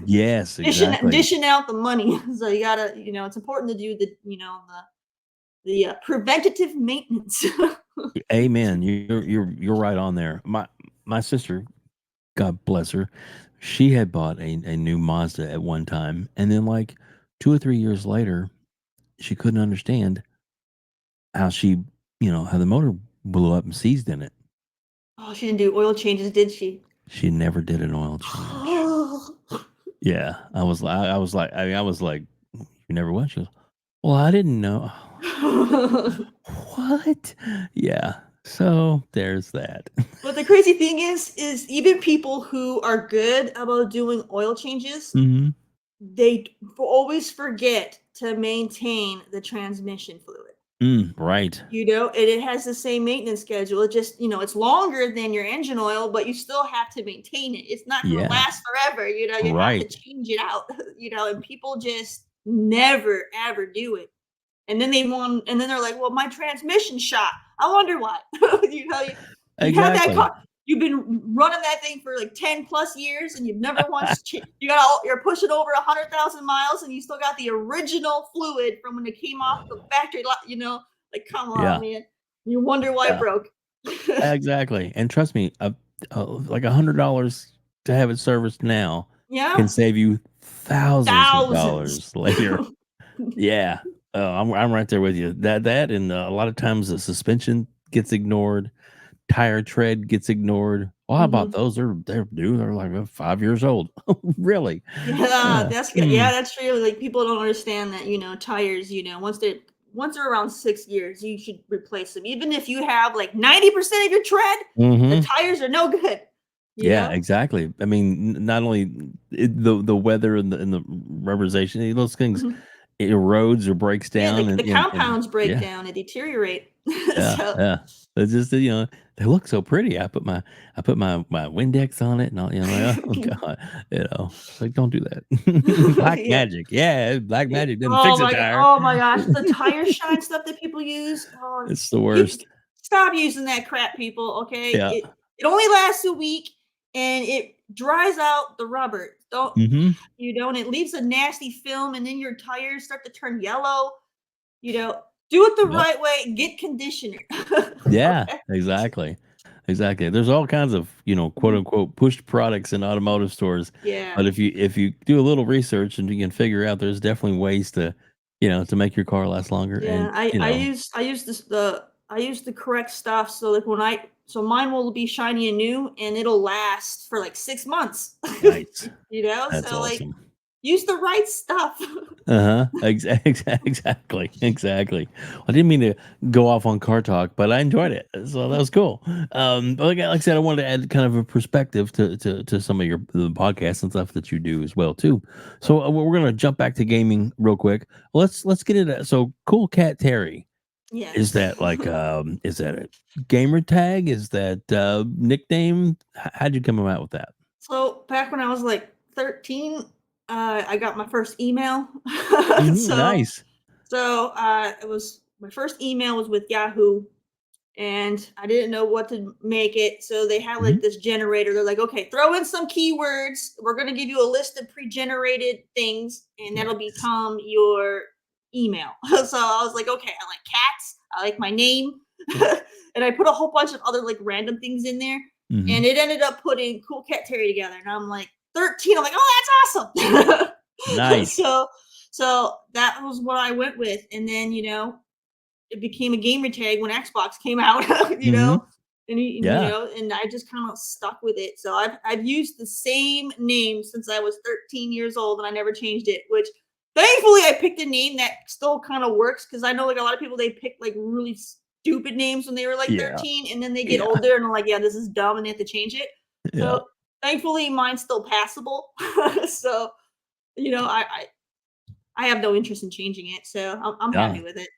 Speaker 1: Yes, exactly.
Speaker 2: dishing out the money. So you gotta, it's important to do the preventative maintenance.
Speaker 1: Amen. You're right on there. My sister, God bless her, she had bought a new Mazda at one time, and then like 2 or 3 years later, she couldn't understand how how the motor blew up and seized in it.
Speaker 2: Oh, she didn't do oil changes, did she?
Speaker 1: She never did an oil change. Yeah, I was like, "You never what?" She goes, "Well, I didn't know." What? Yeah. So there's that.
Speaker 2: But the crazy thing is even people who are good about doing oil changes,
Speaker 1: Mhm.
Speaker 2: always forget to maintain the transmission fluid.
Speaker 1: Right.
Speaker 2: And it has the same maintenance schedule. It just, it's longer than your engine oil, but you still have to maintain it. It's not going to
Speaker 1: Yeah.
Speaker 2: last forever. You have to
Speaker 1: Right.
Speaker 2: change it out, and people just never ever do it. And then they're like, well, my transmission shot. I wonder why. you know, You have that
Speaker 1: Exactly.
Speaker 2: car. You've been running that thing for like 10 plus years, and you've never once. You're pushing over 100,000 miles, and you still got the original fluid from when it came off the factory. Like come on,
Speaker 1: Yeah.
Speaker 2: man. You wonder why it
Speaker 1: Yeah.
Speaker 2: broke.
Speaker 1: Exactly. And trust me, like $100 to have it serviced now can
Speaker 2: Yeah,
Speaker 1: save you thousands of
Speaker 2: thousands.
Speaker 1: dollars later. Yeah. Oh, I'm right there with you. That and a lot of times the suspension gets ignored, tire tread gets ignored. Well, how about
Speaker 2: Mhm.
Speaker 1: those? They're new. They're like 5 years old. Really?
Speaker 2: Yeah,
Speaker 1: Yeah.
Speaker 2: that's good.
Speaker 1: Hmm.
Speaker 2: Yeah, that's true. Like people don't understand that, tires, once they're around 6 years, you should replace them. Even if you have like 90% of your tread, the
Speaker 1: Mm-hmm.
Speaker 2: tires are no good. You
Speaker 1: Yeah,
Speaker 2: know?
Speaker 1: exactly. I mean, not only the weather and the rubberization, those things
Speaker 2: Mhm.
Speaker 1: erodes or breaks
Speaker 2: Yeah,
Speaker 1: down,
Speaker 2: the
Speaker 1: and
Speaker 2: compounds break
Speaker 1: yeah.
Speaker 2: down and deteriorate.
Speaker 1: Yeah,
Speaker 2: So
Speaker 1: yeah. It's just that, they look so pretty. I put my Windex on it and all, like, oh god, it's like, don't do that. Black
Speaker 2: yeah.
Speaker 1: magic. Yeah, black
Speaker 2: Yeah.
Speaker 1: magic didn't fix a tire.
Speaker 2: Oh my gosh, the tire shine stuff that people use. Oh,
Speaker 1: It's the
Speaker 2: people
Speaker 1: worst.
Speaker 2: stop using that crap, people. Okay,
Speaker 1: Yeah.
Speaker 2: it only lasts a week and it dries out the rubber. Don't
Speaker 1: Mhm.
Speaker 2: and it leaves a nasty film, and then your tires start to turn yellow. Do it the
Speaker 1: Yep.
Speaker 2: right way. Get conditioner.
Speaker 1: Yeah,
Speaker 2: Okay.
Speaker 1: exactly. Exactly. There's all kinds of, quote
Speaker 2: Mhm.
Speaker 1: unquote pushed products in automotive stores.
Speaker 2: Yeah.
Speaker 1: But if you do a little research and you can figure out there's definitely ways to make your car last longer
Speaker 2: Yeah,
Speaker 1: and,
Speaker 2: I use the correct stuff so like so mine will be shiny and new and it'll last for like 6 months.
Speaker 1: nice. That's
Speaker 2: So like
Speaker 1: awesome.
Speaker 2: use the right stuff.
Speaker 1: Uh-huh. Exactly. Exactly. I didn't mean to go off on car talk, but I enjoyed it. So that was cool. But like I said, I wanted to add kind of a perspective to some of the podcasts and stuff that you do as well too. So we're gonna jump back to gaming real quick. Let's get it. So Cool Cat Terry, is
Speaker 2: Yes.
Speaker 1: that like is that a gamer tag? Is that nickname? How'd you come about with that?
Speaker 2: So back when I was like 13, I got my first email.
Speaker 1: Mhm,
Speaker 2: so
Speaker 1: nice.
Speaker 2: it was my first email was with Yahoo, and I didn't know what to make it. So they had
Speaker 1: Mhm.
Speaker 2: like this generator. They're like, okay, throw in some keywords. We're going to give you a list of pre generated things, and that'll
Speaker 1: Nice.
Speaker 2: become your email. So I was like, okay, I like cats. I like my name. And I put a whole bunch of other like random things in there. And
Speaker 1: Mhm.
Speaker 2: it ended up putting Cool Cat Terry together. And I'm like 13. I'm like, oh, that's awesome.
Speaker 1: Nice.
Speaker 2: So that was what I went with. And then, it became a gamer tag when Xbox came out,
Speaker 1: Mhm. Yeah.
Speaker 2: and I just kind of stuck with it. So I've used the same name since I was 13 years old, and I never changed it. Which thankfully I picked a name that still kind of works because I know like a lot of people they pick like really stupid names when they were like
Speaker 1: Yeah.
Speaker 2: 13, and then they get
Speaker 1: Yeah.
Speaker 2: older and are like, yeah, this is dumb, and they have to change it.
Speaker 1: Yeah.
Speaker 2: So thankfully mine's still passable. So I have no interest in changing it. So I'm
Speaker 1: Yeah.
Speaker 2: happy with it.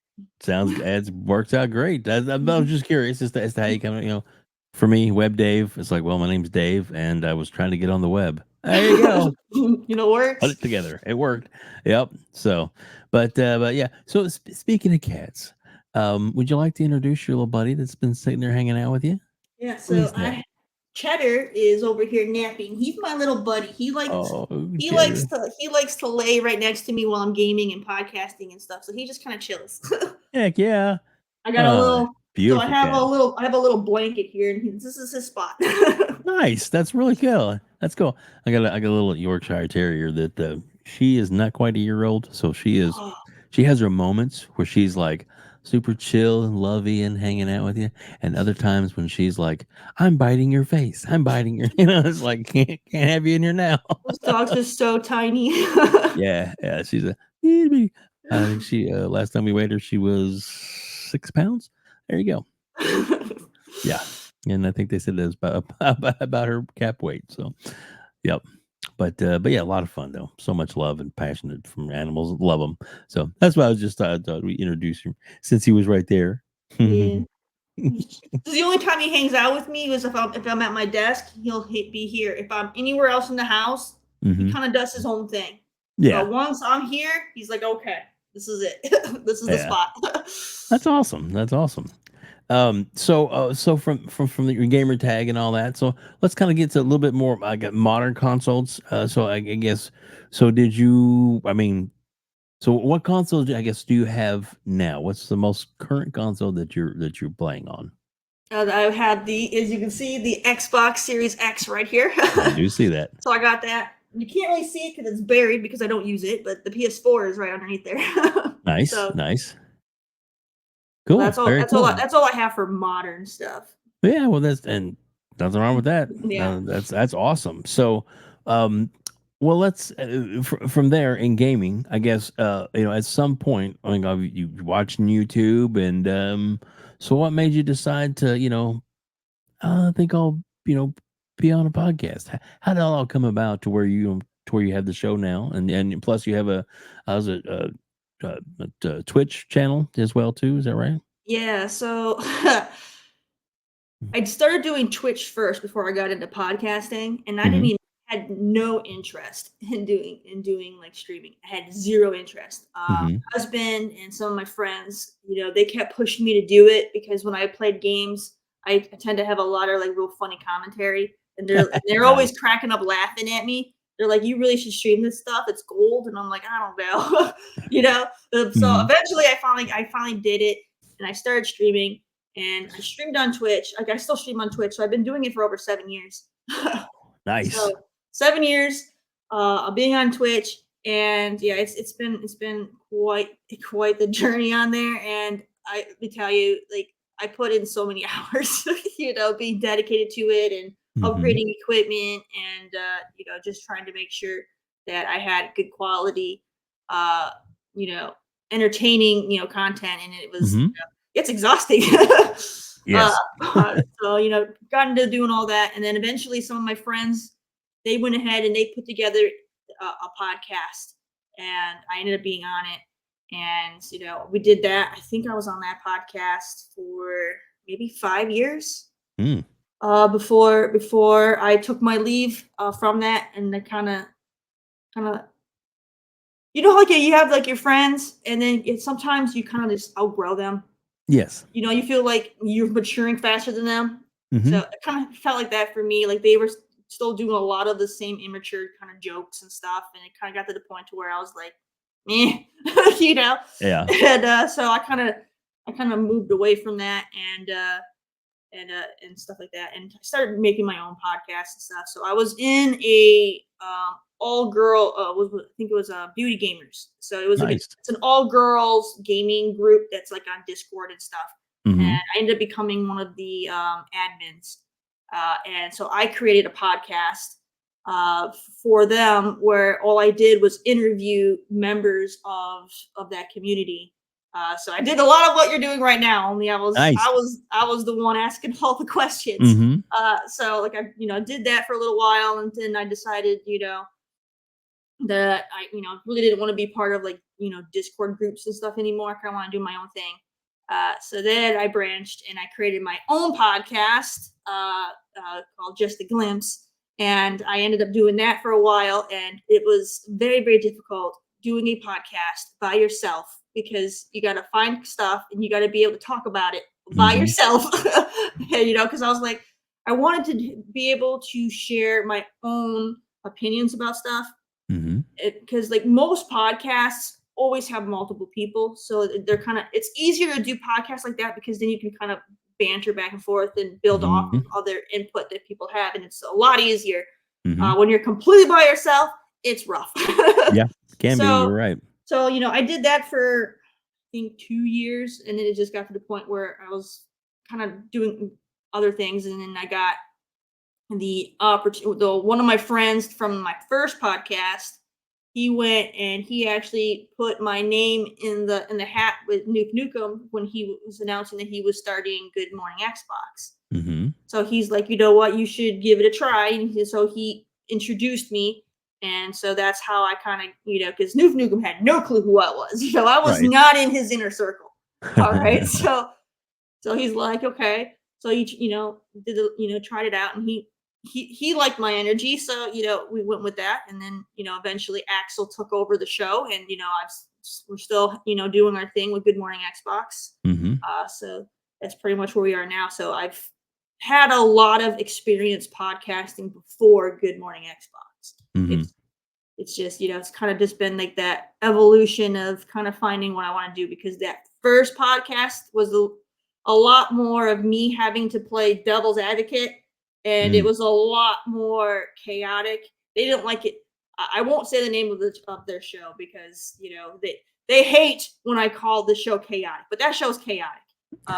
Speaker 1: It's works out great. I was
Speaker 2: Mhm.
Speaker 1: just curious as to how you come, for me, WebDave, it's like, well, my name's Dave, and I was trying to get on the web. There you go. Put
Speaker 2: Works.
Speaker 1: it together. It worked. Yep. So, but yeah. So speaking of cats, would you like to introduce your little buddy that's been sitting there hanging out with you?
Speaker 2: Yeah,
Speaker 1: Who
Speaker 2: so
Speaker 1: is that?
Speaker 2: I Cheddar is over here napping. He's my little buddy.
Speaker 1: Oh, Cheddar.
Speaker 2: He likes to lay right next to me while I'm gaming and podcasting and stuff. So he just kind of chills.
Speaker 1: Heck yeah.
Speaker 2: I got a
Speaker 1: Oh,
Speaker 2: little so
Speaker 1: beautiful cat.
Speaker 2: I have a little blanket here and this is his spot.
Speaker 1: Nice. That's really cool. That's cool. I got a little Yorkshire Terrier that she is not quite a year old, so
Speaker 2: Oh,
Speaker 1: she has her moments where she's like super chill and lovey and hanging out with you, and other times when she's like, "I'm biting your face. I'm biting your," it's like can't have you in here now.
Speaker 2: those dogs are so tiny.
Speaker 1: Yeah, yeah. She's a itty bitty. I think she last time we weighed her, she was 6 pounds. There you go. Yeah, and I think they said it was about about her cap weight. So, yep. But yeah, a lot of fun though. So much love and passionate from animals. Love them. So that's why I was just thought we introduce him since he was right there.
Speaker 2: Yeah.
Speaker 1: Mhm.
Speaker 2: The only time he hangs out with me is if I'm at my desk, be here. If I'm anywhere else in the house, he kind of does his own thing.
Speaker 1: Yeah,
Speaker 2: But once I'm here, he's like, okay, this is it. This is the
Speaker 1: yeah.
Speaker 2: spot.
Speaker 1: That's awesome. That's awesome. So from your gamer tag and all that. So let's kind of get to a little bit more. I got modern consoles. So I guess. So did you? I mean, so what consoles? I guess do you have now? What's the most current console that you're playing on?
Speaker 2: I've had as you can see, the Xbox Series X right here.
Speaker 1: I do see that.
Speaker 2: So I got that. You can't really see it because it's buried because I don't use it, but the PS4 is right underneath there.
Speaker 1: Nice,
Speaker 2: so
Speaker 1: nice,
Speaker 2: so
Speaker 1: cool, very cool.
Speaker 2: that's all I have for modern stuff.
Speaker 1: Yeah, well, that's and nothing wrong with that.
Speaker 2: Yeah.
Speaker 1: That's awesome. So, um, well, let's from there in gaming. I guess at some point, I mean, you watching YouTube, and so what made you decide to I think I'll be on a podcast. How did it all come about to where you have the show now, and plus you have a how's it a Twitch channel as well too? Is that right?
Speaker 2: Yeah, so I'd started doing Twitch first before I got into podcasting, and I didn't
Speaker 1: Mm-hmm.
Speaker 2: even had no interest in doing like streaming. I had zero interest.
Speaker 1: Mm-hmm.
Speaker 2: Husband and some of my friends, they kept pushing me to do it because when I played games, I tend to have a lot of like real funny commentary, and they're
Speaker 1: Nice.
Speaker 2: always cracking up laughing at me. They're like, "You really should stream this stuff. It's gold." And I'm like, "I don't know," you know. So
Speaker 1: Mm-hmm.
Speaker 2: eventually, I finally did it, and I started streaming and I streamed on Twitch. Like I still stream on Twitch, so I've been doing it for over 7 years.
Speaker 1: Nice.
Speaker 2: So 7 years of being on Twitch, and yeah, it's been quite the journey on there. And let me tell you, like I put in so many hours, being dedicated to it and
Speaker 1: Mhm.
Speaker 2: upgrading equipment, and just trying to make sure that I had good quality, uh, you know, entertaining, content, and it was
Speaker 1: Mhm.
Speaker 2: it's exhausting. uh,
Speaker 1: Yes.
Speaker 2: so got into doing all that, and then eventually some of my friends they went ahead and they put together a podcast, and I ended up being on it. And we did that. I think I was on that podcast for maybe 5 years
Speaker 1: Mm.
Speaker 2: before I took my leave from that, and I kind of like you have like your friends, and then sometimes you kind of just outgrow them.
Speaker 1: Yes.
Speaker 2: You feel like you're maturing faster than them. So
Speaker 1: Mhm.
Speaker 2: it kind of felt like that for me. Like they were still doing a lot of the same immature kind of jokes and stuff, and it kind of got to the point to where I was like, "Meh," you know.
Speaker 1: Yeah.
Speaker 2: And so I kind of moved away from that, and stuff like that, and I started making my own podcast and stuff. So I was in a all girl I think it was beauty gamers. So it was like
Speaker 1: Nice.
Speaker 2: it's an all girls gaming group that's like on Discord and stuff. And
Speaker 1: Mhm.
Speaker 2: I ended up becoming one of the admins, and so I created a podcast for them where all I did was interview members of that community. So I did a lot of what you're doing right now. Only
Speaker 1: Nice.
Speaker 2: I was the one asking all the questions.
Speaker 1: Mhm.
Speaker 2: So like I did that for a little while, and then I decided that I really didn't want to be part of like Discord groups and stuff anymore. I kind of want to do my own thing. So then I branched and I created my own podcast called Just a Glimpse, and I ended up doing that for a while, and it was very very difficult doing a podcast by yourself because you got to find stuff and you got to be able to talk about it by
Speaker 1: Mhm.
Speaker 2: yourself. Because I was like, I wanted to be able to share my own opinions about stuff,
Speaker 1: Mhm.
Speaker 2: because like most podcasts always have multiple people, so they're kind of it's easier to do podcasts like that because then you can kind of banter back and forth and build off of
Speaker 1: Mhm.
Speaker 2: other input that people have, and it's a lot easier.
Speaker 1: Mhm.
Speaker 2: When you're completely by yourself, it's rough.
Speaker 1: Yeah. Can be.
Speaker 2: so
Speaker 1: You're right.
Speaker 2: I did that for I think 2 years, and then it just got to the point where I was kind of doing other things, and then I got the opportunity. One of my friends from my first podcast, he went and he actually put my name in the hat with Nuke Nukem when he was announcing that he was starting Good Morning Xbox.
Speaker 1: Mhm.
Speaker 2: So he's like, you know what, you should give it a try. And so he introduced me, and so that's how I kind of because Nuke Nukem had no clue who I was. I was
Speaker 1: Right.
Speaker 2: not in his inner circle. All right, so he's like, okay. So he, did tried it out, and he liked my energy, so we went with that, and then eventually Axel took over the show, and we're still doing our thing with Good Morning Xbox.
Speaker 1: Mhm.
Speaker 2: So that's pretty much where we are now. So I've had a lot of experience podcasting before Good Morning Xbox.
Speaker 1: Hmm.
Speaker 2: It's just, it's kind of just been like that evolution of kind of finding what I want to do, because that first podcast was a lot more of me having to play devil's advocate, and it
Speaker 1: Mm.
Speaker 2: was a lot more chaotic. They didn't like it. I won't say the name of their show, because they hate when I call the show chaotic, but that show's chaotic.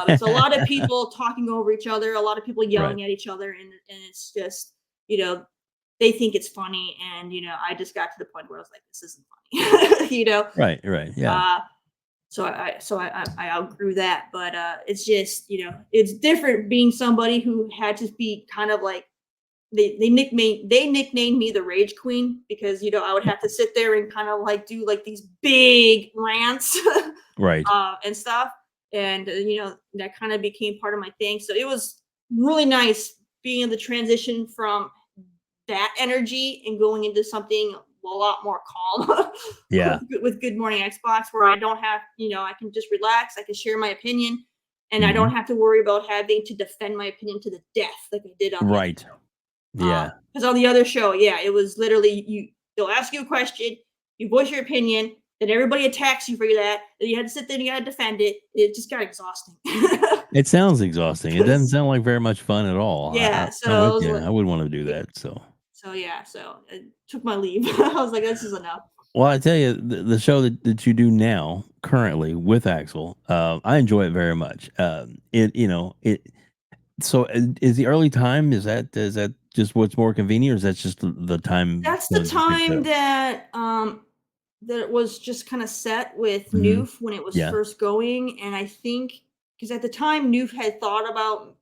Speaker 2: It's a lot of people talking over each other, a lot of people
Speaker 1: Right.
Speaker 2: yelling at each other, and it's just, you know they think it's funny, and I just got to the point where I was like, this isn't funny.
Speaker 1: Right. Right. Yeah.
Speaker 2: uh I outgrew that, but it's just, it's different being somebody who had to be kind of like, they nicknamed me the Rage Queen, because I would have to sit there and kind of like do like these big rants
Speaker 1: Right.
Speaker 2: and stuff, and that kind of became part of my thing. So it was really nice being in the transition from that energy and going into something a lot more calm
Speaker 1: Yeah.
Speaker 2: with Good Morning Xbox, where I don't have, I can just relax, I can share my opinion, and I
Speaker 1: Hmm.
Speaker 2: don't have to worry about having to defend my opinion to the death like I did on the other
Speaker 1: Right.
Speaker 2: show.
Speaker 1: Yeah.
Speaker 2: Because on the other show, yeah, it was literally, they'll ask you a question, you voice your opinion, then everybody attacks you for that, then you had to sit there and you got to defend it. It just got exhausting.
Speaker 1: It sounds exhausting. It doesn't sound like very much fun at all.
Speaker 2: Yeah,
Speaker 1: I'm
Speaker 2: so I
Speaker 1: with
Speaker 2: was
Speaker 1: you.
Speaker 2: like,
Speaker 1: I wouldn't want to do that. So.
Speaker 2: yeah, so I took my leave. I was like, this is enough.
Speaker 1: Well, I tell you, the show that you do now, currently with Axel, I enjoy it very much. It. So, is the early time, is that just what's more convenient, or is that just the time
Speaker 2: That's the
Speaker 1: that you picked
Speaker 2: time
Speaker 1: up?
Speaker 2: that it was just kind of set with
Speaker 1: Hmm.
Speaker 2: Noof when it was
Speaker 1: Yeah.
Speaker 2: first going, and I think because at the time Noof had thought about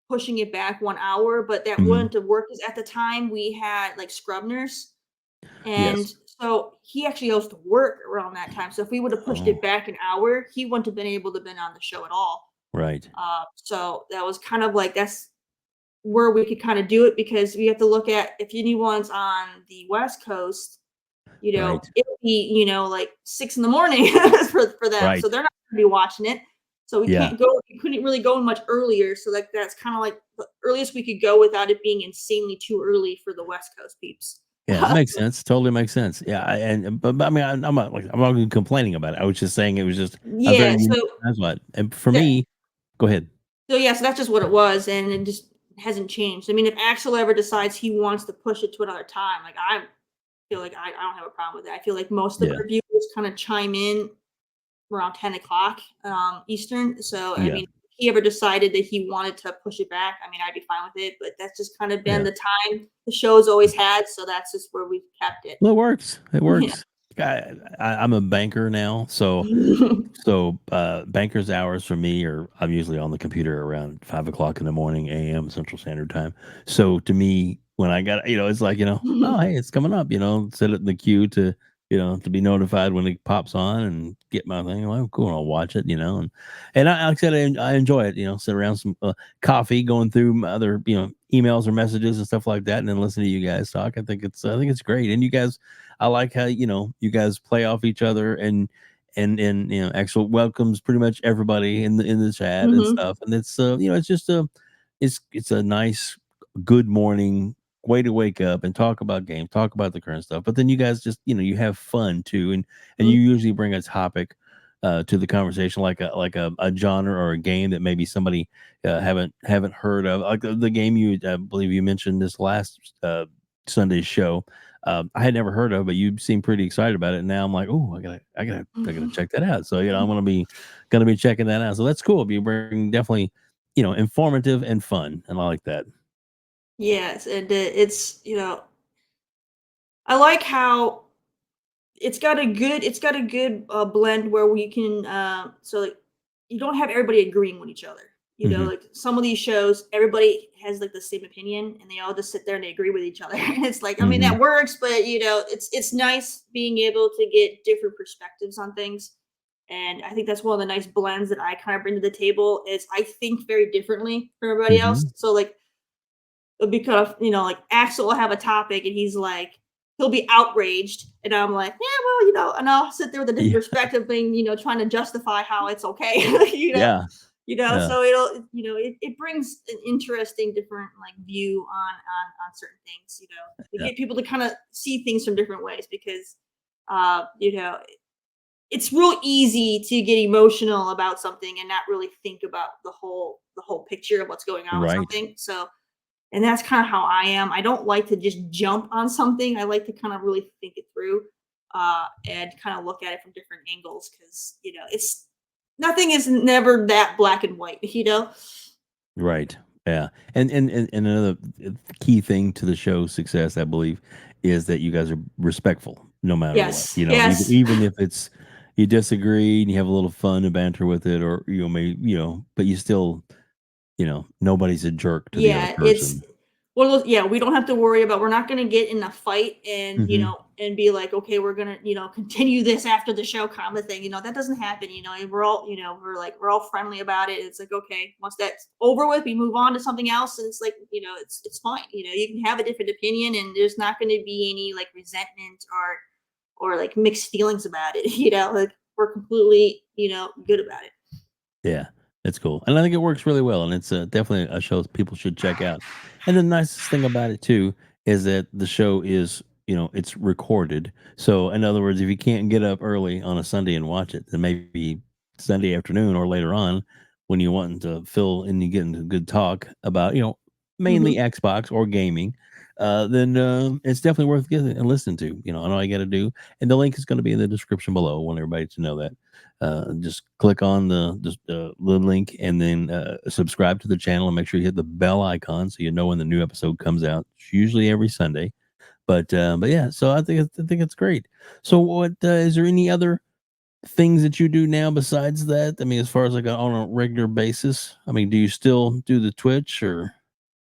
Speaker 2: pushing it back 1 hour, but that
Speaker 1: Hmm.
Speaker 2: wouldn't have worked, 'cause at the time we had like scrub nurse, and
Speaker 1: Yes.
Speaker 2: so he actually goes to work around that time. So if we would have pushed
Speaker 1: Oh,
Speaker 2: it back an hour, he wouldn't have been able to been on the show at all.
Speaker 1: right.
Speaker 2: So that was kind of like, that's where we could kind of do it, because we have to look at, if anyone's on the West Coast,
Speaker 1: Right.
Speaker 2: it would be, like 6 in the morning for them.
Speaker 1: Right.
Speaker 2: So they're not gonna be watching it. So
Speaker 1: Yeah.
Speaker 2: we couldn't really go much earlier. So like that's kind of like the earliest we could go without it being insanely too early for the West Coast peeps.
Speaker 1: Yeah, it makes sense. Totally makes sense. Yeah, but I mean, I'm not like I'm not complaining about it. I was just saying it was just a very
Speaker 2: Yeah,
Speaker 1: unique time slot. And for
Speaker 2: that
Speaker 1: me, go ahead.
Speaker 2: so that's just what it was, and it just hasn't changed. I mean, if Axel ever decides he wants to push it to another time, like I feel like I don't have a problem with that. I feel like most of
Speaker 1: Yeah.
Speaker 2: our viewers kind of chime in around 10 o'clock Eastern. So, I
Speaker 1: Yeah.
Speaker 2: mean, if he ever decided that he wanted to push it back, I mean, I'd be fine with it. But that's just kind of been
Speaker 1: Yeah.
Speaker 2: the time the show's always had. So that's just where we've kept it.
Speaker 1: Well, it works. It
Speaker 2: Yeah.
Speaker 1: works. I'm a banker now, so banker's hours for me are I'm usually on the computer around 5 o'clock in the morning a.m. Central Standard Time. So to me, when I got it's like oh hey, it's coming up. Set it in the queue to be notified when it pops on and get my thing. Well, cool, I'll watch it. And like I said, I enjoy it. Sit around some coffee, going through my other emails or messages and stuff like that, and then listen to you guys talk. I think it's great, and you guys. I like how you guys play off each other and Axel welcomes pretty much everybody in the chat and
Speaker 2: Hmm.
Speaker 1: stuff, and it's it's just it's a nice good morning way to wake up and talk about games, talk about the current stuff, but then you guys just you have fun too, and you usually bring a topic to the conversation like a genre or a game that maybe somebody haven't heard of, like the game you I believe you mentioned this last Sunday's show. I had never heard of, but you seem pretty excited about it. And now I'm like, oh, I gotta check that out. So I'm gonna be checking that out. So that's cool. You bring definitely, informative and fun, and I like that.
Speaker 2: Yes, and I like how it's got a good blend where we can so like you don't have everybody agreeing with each other.
Speaker 1: Hmm.
Speaker 2: Like some of these shows, everybody has like the same opinion, and they all just sit there and they agree with each other. And it's like, I mean,
Speaker 1: Hmm.
Speaker 2: that works, but it's nice being able to get different perspectives on things. And I think that's one of the nice blends that I kind of bring to the table is I think very differently from everybody else.
Speaker 1: Hmm.
Speaker 2: So like it'll be kind of, like Axel will have a topic and he'll be outraged. And I'm like, yeah, well, and I'll sit there with a different
Speaker 1: Yeah.
Speaker 2: perspective thing, trying to justify how it's okay,
Speaker 1: Yeah. Yeah.
Speaker 2: So it'll, it brings an interesting different like view on certain things. We
Speaker 1: Yeah.
Speaker 2: get people to kind of see things from different ways because you know it's real easy to get emotional about something and not really think about the whole picture of what's going on with
Speaker 1: Right.
Speaker 2: something. So, and that's kind of how I am. I don't like to just jump on something. I like to kind of really think it through and kind of look at it from different angles because it's nothing is never that black and white.
Speaker 1: Right. Yeah. And another key thing to the show's success, I believe, is that you guys are respectful no matter what.
Speaker 2: Yes,
Speaker 1: You know, even
Speaker 2: yes,
Speaker 1: even if it's you disagree and you have a little fun and banter with it, or but you still, nobody's a jerk to the other
Speaker 2: yeah. It's
Speaker 1: person.
Speaker 2: one of those. Yeah, we don't have to worry about. We're not going to get in a fight and
Speaker 1: Hmm.
Speaker 2: and be like, okay, we're gonna continue this after the show, kind of thing. That doesn't happen. And we're all we're all friendly about it. It's like, okay, once that's over with, we move on to something else, and it's like it's fine. You can have a different opinion, and there's not going to be any like resentment or like mixed feelings about it. Like we're completely good about it.
Speaker 1: Yeah, it's cool, and I think it works really well, and it's definitely a show people should check out. And the nicest thing about it too is that the show is, it's recorded. So, in other words, if you can't get up early on a Sunday and watch it, then maybe Sunday afternoon or later on, when you want to fill and you get into good talk about, mainly
Speaker 2: Hmm.
Speaker 1: Xbox or gaming, then it's definitely worth getting and listening to. I know all you got to do, and the link is going to be in the description below. I want everybody to know that. Just click on the link and then subscribe to the channel and make sure you hit the bell icon so you know when the new episode comes out. It's usually every Sunday. But yeah, so I think it's great. So what is there any other things that you do now besides that? I mean, as far as like on a regular basis, I mean, do you still do the Twitch or?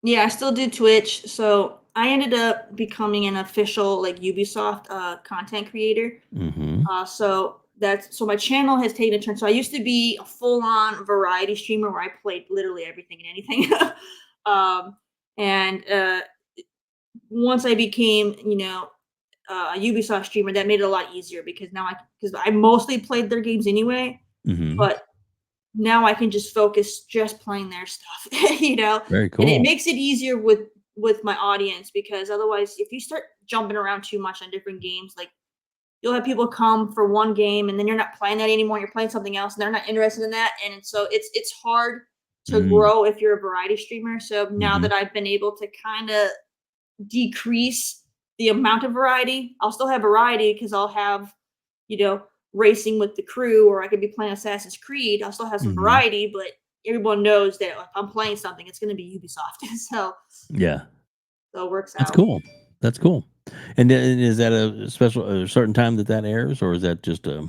Speaker 2: Yeah, I still do Twitch. So I ended up becoming an official like Ubisoft content creator.
Speaker 1: Mm-hmm.
Speaker 2: So my channel has taken a turn. So I used to be a full on variety streamer where I played literally everything and anything. um, and once I became a Ubisoft streamer, that made it a lot easier because because I mostly played their games anyway,
Speaker 1: Mm-hmm.
Speaker 2: but now I can just focus just playing their stuff,
Speaker 1: Very
Speaker 2: and it
Speaker 1: cool.
Speaker 2: makes it easier with my audience because otherwise, if you start jumping around too much on different games, like you'll have people come for one game and then you're not playing that anymore. You're playing something else, and they're not interested in that, and so it's hard to
Speaker 1: Mm-hmm.
Speaker 2: grow if you're a variety streamer. So now
Speaker 1: Mm-hmm.
Speaker 2: that I've been able to kind of decrease the amount of variety, I'll still have variety because I'll have you know, racing with the crew, or I could be playing Assassin's Creed. I'll still have some
Speaker 1: Mm-hmm.
Speaker 2: variety, but everyone knows that if I'm playing something, it's going to be Ubisoft.
Speaker 1: Yeah.
Speaker 2: So it works
Speaker 1: That's
Speaker 2: out.
Speaker 1: cool. That's cool. And then is that a certain time that airs, or is that just a?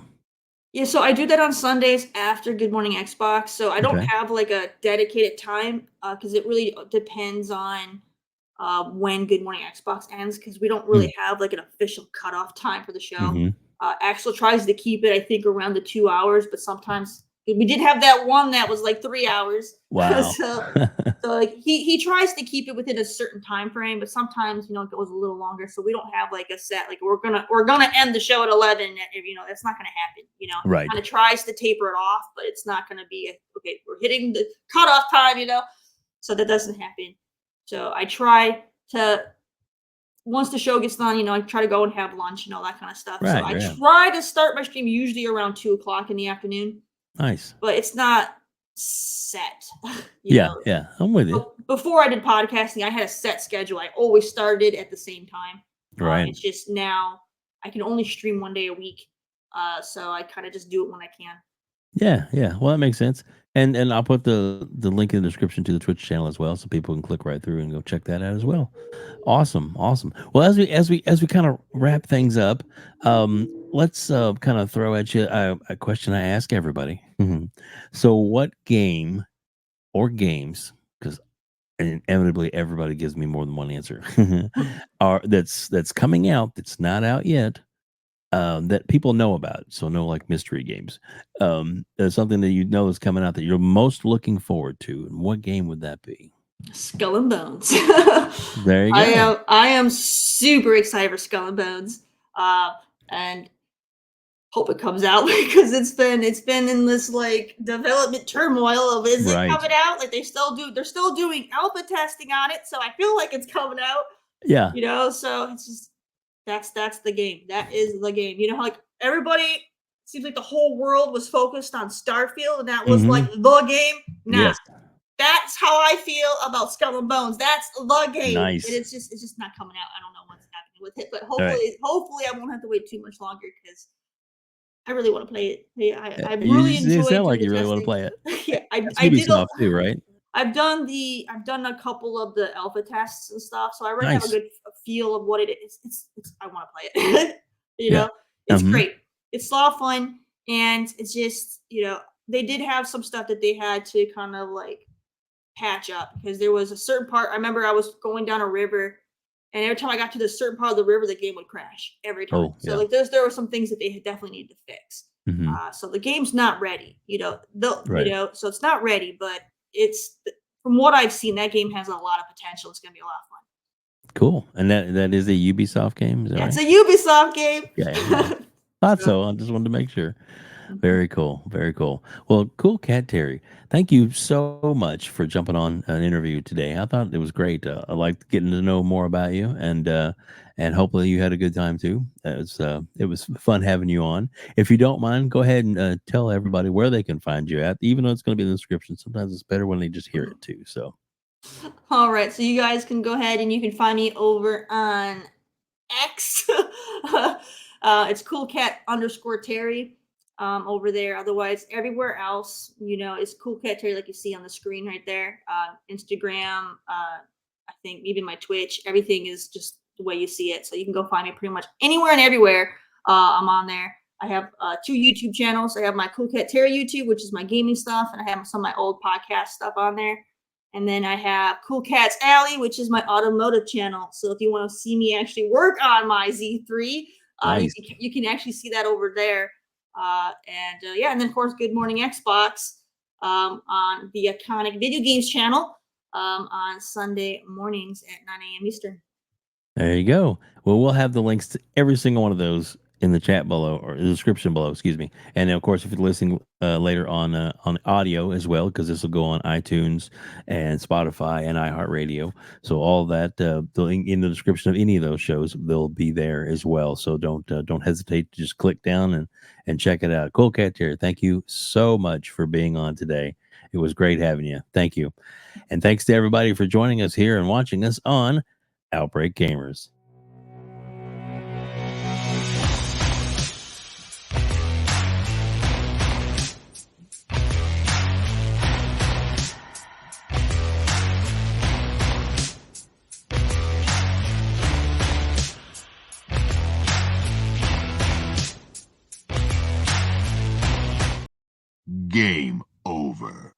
Speaker 2: Yeah, so I do that on Sundays after Good Morning Xbox. So I don't
Speaker 1: Okay.
Speaker 2: have like a dedicated time because it really depends on when Good Morning Xbox ends because we don't
Speaker 1: Mm.
Speaker 2: really have like an official cutoff time for the show.
Speaker 1: Mhm.
Speaker 2: Axel tries to keep it, I think, around the 2 hours, but sometimes we did have that one that was like 3 hours.
Speaker 1: Wow.
Speaker 2: so like he tries to keep it within a certain time frame, but sometimes it goes a little longer. So we don't have like a set like we're gonna end the show at 11. That's not gonna happen.
Speaker 1: Right.
Speaker 2: Kind of tries to taper it off, but it's not gonna be okay. We're hitting the cutoff time. So that doesn't happen. So I try to once the show gets done, I try to go and have lunch and all that kind of stuff. So
Speaker 1: Right,
Speaker 2: I
Speaker 1: yeah.
Speaker 2: try to start my stream usually around 2 o'clock in the afternoon,
Speaker 1: Nice.
Speaker 2: but it's not set. you
Speaker 1: Yeah,
Speaker 2: know,
Speaker 1: yeah. I'm with you.
Speaker 2: Before I did podcasting, I had a set schedule. I always started at the same time.
Speaker 1: Right.
Speaker 2: It's just now I can only stream one day a week. So I kind of just do it when I can.
Speaker 1: Yeah, yeah. Well, that makes sense. And I'll put the link in the description to the Twitch channel as well, so people can click right through and go check that out as well. Awesome, awesome. Well, as we kind of wrap things up, let's kind of throw at you a question I ask everybody. Mhm. So, what game or games? Because inevitably everybody gives me more than one answer. Are that's coming out that's not out yet, that people know about. So no like mystery games. There's something that is coming out that you're most looking forward to. And what game would that be?
Speaker 2: Skull and Bones.
Speaker 1: There you
Speaker 2: I
Speaker 1: go.
Speaker 2: am I am super excited for Skull and Bones. And hope it comes out because it's been in this like development turmoil of is it
Speaker 1: Right.
Speaker 2: coming out? Like they're still doing alpha testing on it, so I feel like it's coming out,
Speaker 1: Yeah.
Speaker 2: so it's just that's the game. That is the game. You know, like everybody seems like the whole world was focused on Starfield and that was like
Speaker 1: Mhm.
Speaker 2: the game. Nah,
Speaker 1: Yes.
Speaker 2: that's how I feel about Skull and Bones. That's the game. And
Speaker 1: Nice.
Speaker 2: it's just not coming out. I don't know what's happening with it, but
Speaker 1: All right.
Speaker 2: hopefully I won't have to wait too much longer because I really want to play it. Yeah, I
Speaker 1: You
Speaker 2: really
Speaker 1: you
Speaker 2: enjoyed
Speaker 1: sound
Speaker 2: doing
Speaker 1: like
Speaker 2: the
Speaker 1: you really wanna
Speaker 2: testing.
Speaker 1: play it.
Speaker 2: Yeah,
Speaker 1: That's
Speaker 2: I did a
Speaker 1: Ubisoft too, right?
Speaker 2: I've done a couple of the alpha tests and stuff, so I already have a
Speaker 1: Nice.
Speaker 2: good feel of what it is. It's I want to play it. you
Speaker 1: Yeah.
Speaker 2: know, it's
Speaker 1: Mhm.
Speaker 2: great. It's a lot of fun, and it's just they did have some stuff that they had to kind of like patch up because there was a certain part. I remember I was going down a river, and every time I got to this certain part of the river, the game would crash every time.
Speaker 1: Oh,
Speaker 2: So
Speaker 1: yeah.
Speaker 2: like there were some things that they definitely needed to fix.
Speaker 1: Mhm.
Speaker 2: So the game's not ready.
Speaker 1: Right.
Speaker 2: So it's not ready, but it's from what I've seen, that game has a lot of potential. It's gonna be a lot of fun.
Speaker 1: Cool. And that is a Ubisoft game, is that
Speaker 2: That's
Speaker 1: right?
Speaker 2: a Ubisoft game.
Speaker 1: Yeah, yeah. Thought
Speaker 2: So,
Speaker 1: so, I just wanted to make sure.
Speaker 2: mhm.
Speaker 1: Very cool, very cool. Well, cool cat Terry. Thank you so much for jumping on an interview today. I thought it was great. I liked getting to know more about you, and hopefully you had a good time too. It was fun having you on. If you don't mind, go ahead and tell everybody where they can find you at, even though it's going to be in the description. Sometimes it's better when they just hear it too. So
Speaker 2: All right, so you guys can go ahead and you can find me over on X. It's CoolCat_Terry over there. Otherwise, everywhere else, it's CoolCatTerri, like you see on the screen right there. Instagram, I think even my Twitch, everything is just the way you see it. So you can go find me pretty much anywhere and everywhere. I'm on there. I have two YouTube channels. I have my CoolCatTerri YouTube, which is my gaming stuff, and I have some of my old podcast stuff on there. And then I have Cool Cats Alley, which is my automotive channel. So if you want to see me actually work on my Z3,
Speaker 1: nice.
Speaker 2: you can actually see that over there. Yeah, and then of course, Good Morning Xbox on the iconic video games channel on Sunday mornings at 9 a.m. Eastern.
Speaker 1: There you go. Well, we'll have the links to every single one of those in the chat below or the description below, excuse me. And then, of course, if you're listening later on audio as well, because this will go on iTunes and Spotify and iHeartRadio. So all that the link in the description of any of those shows, they'll be there as well. So don't hesitate to just click down and check it out. Cool Cat here. Thank you so much for being on today. It was great having you. Thank you. And thanks to everybody for joining us here and watching us on Outbreak Gamers.
Speaker 3: Game over.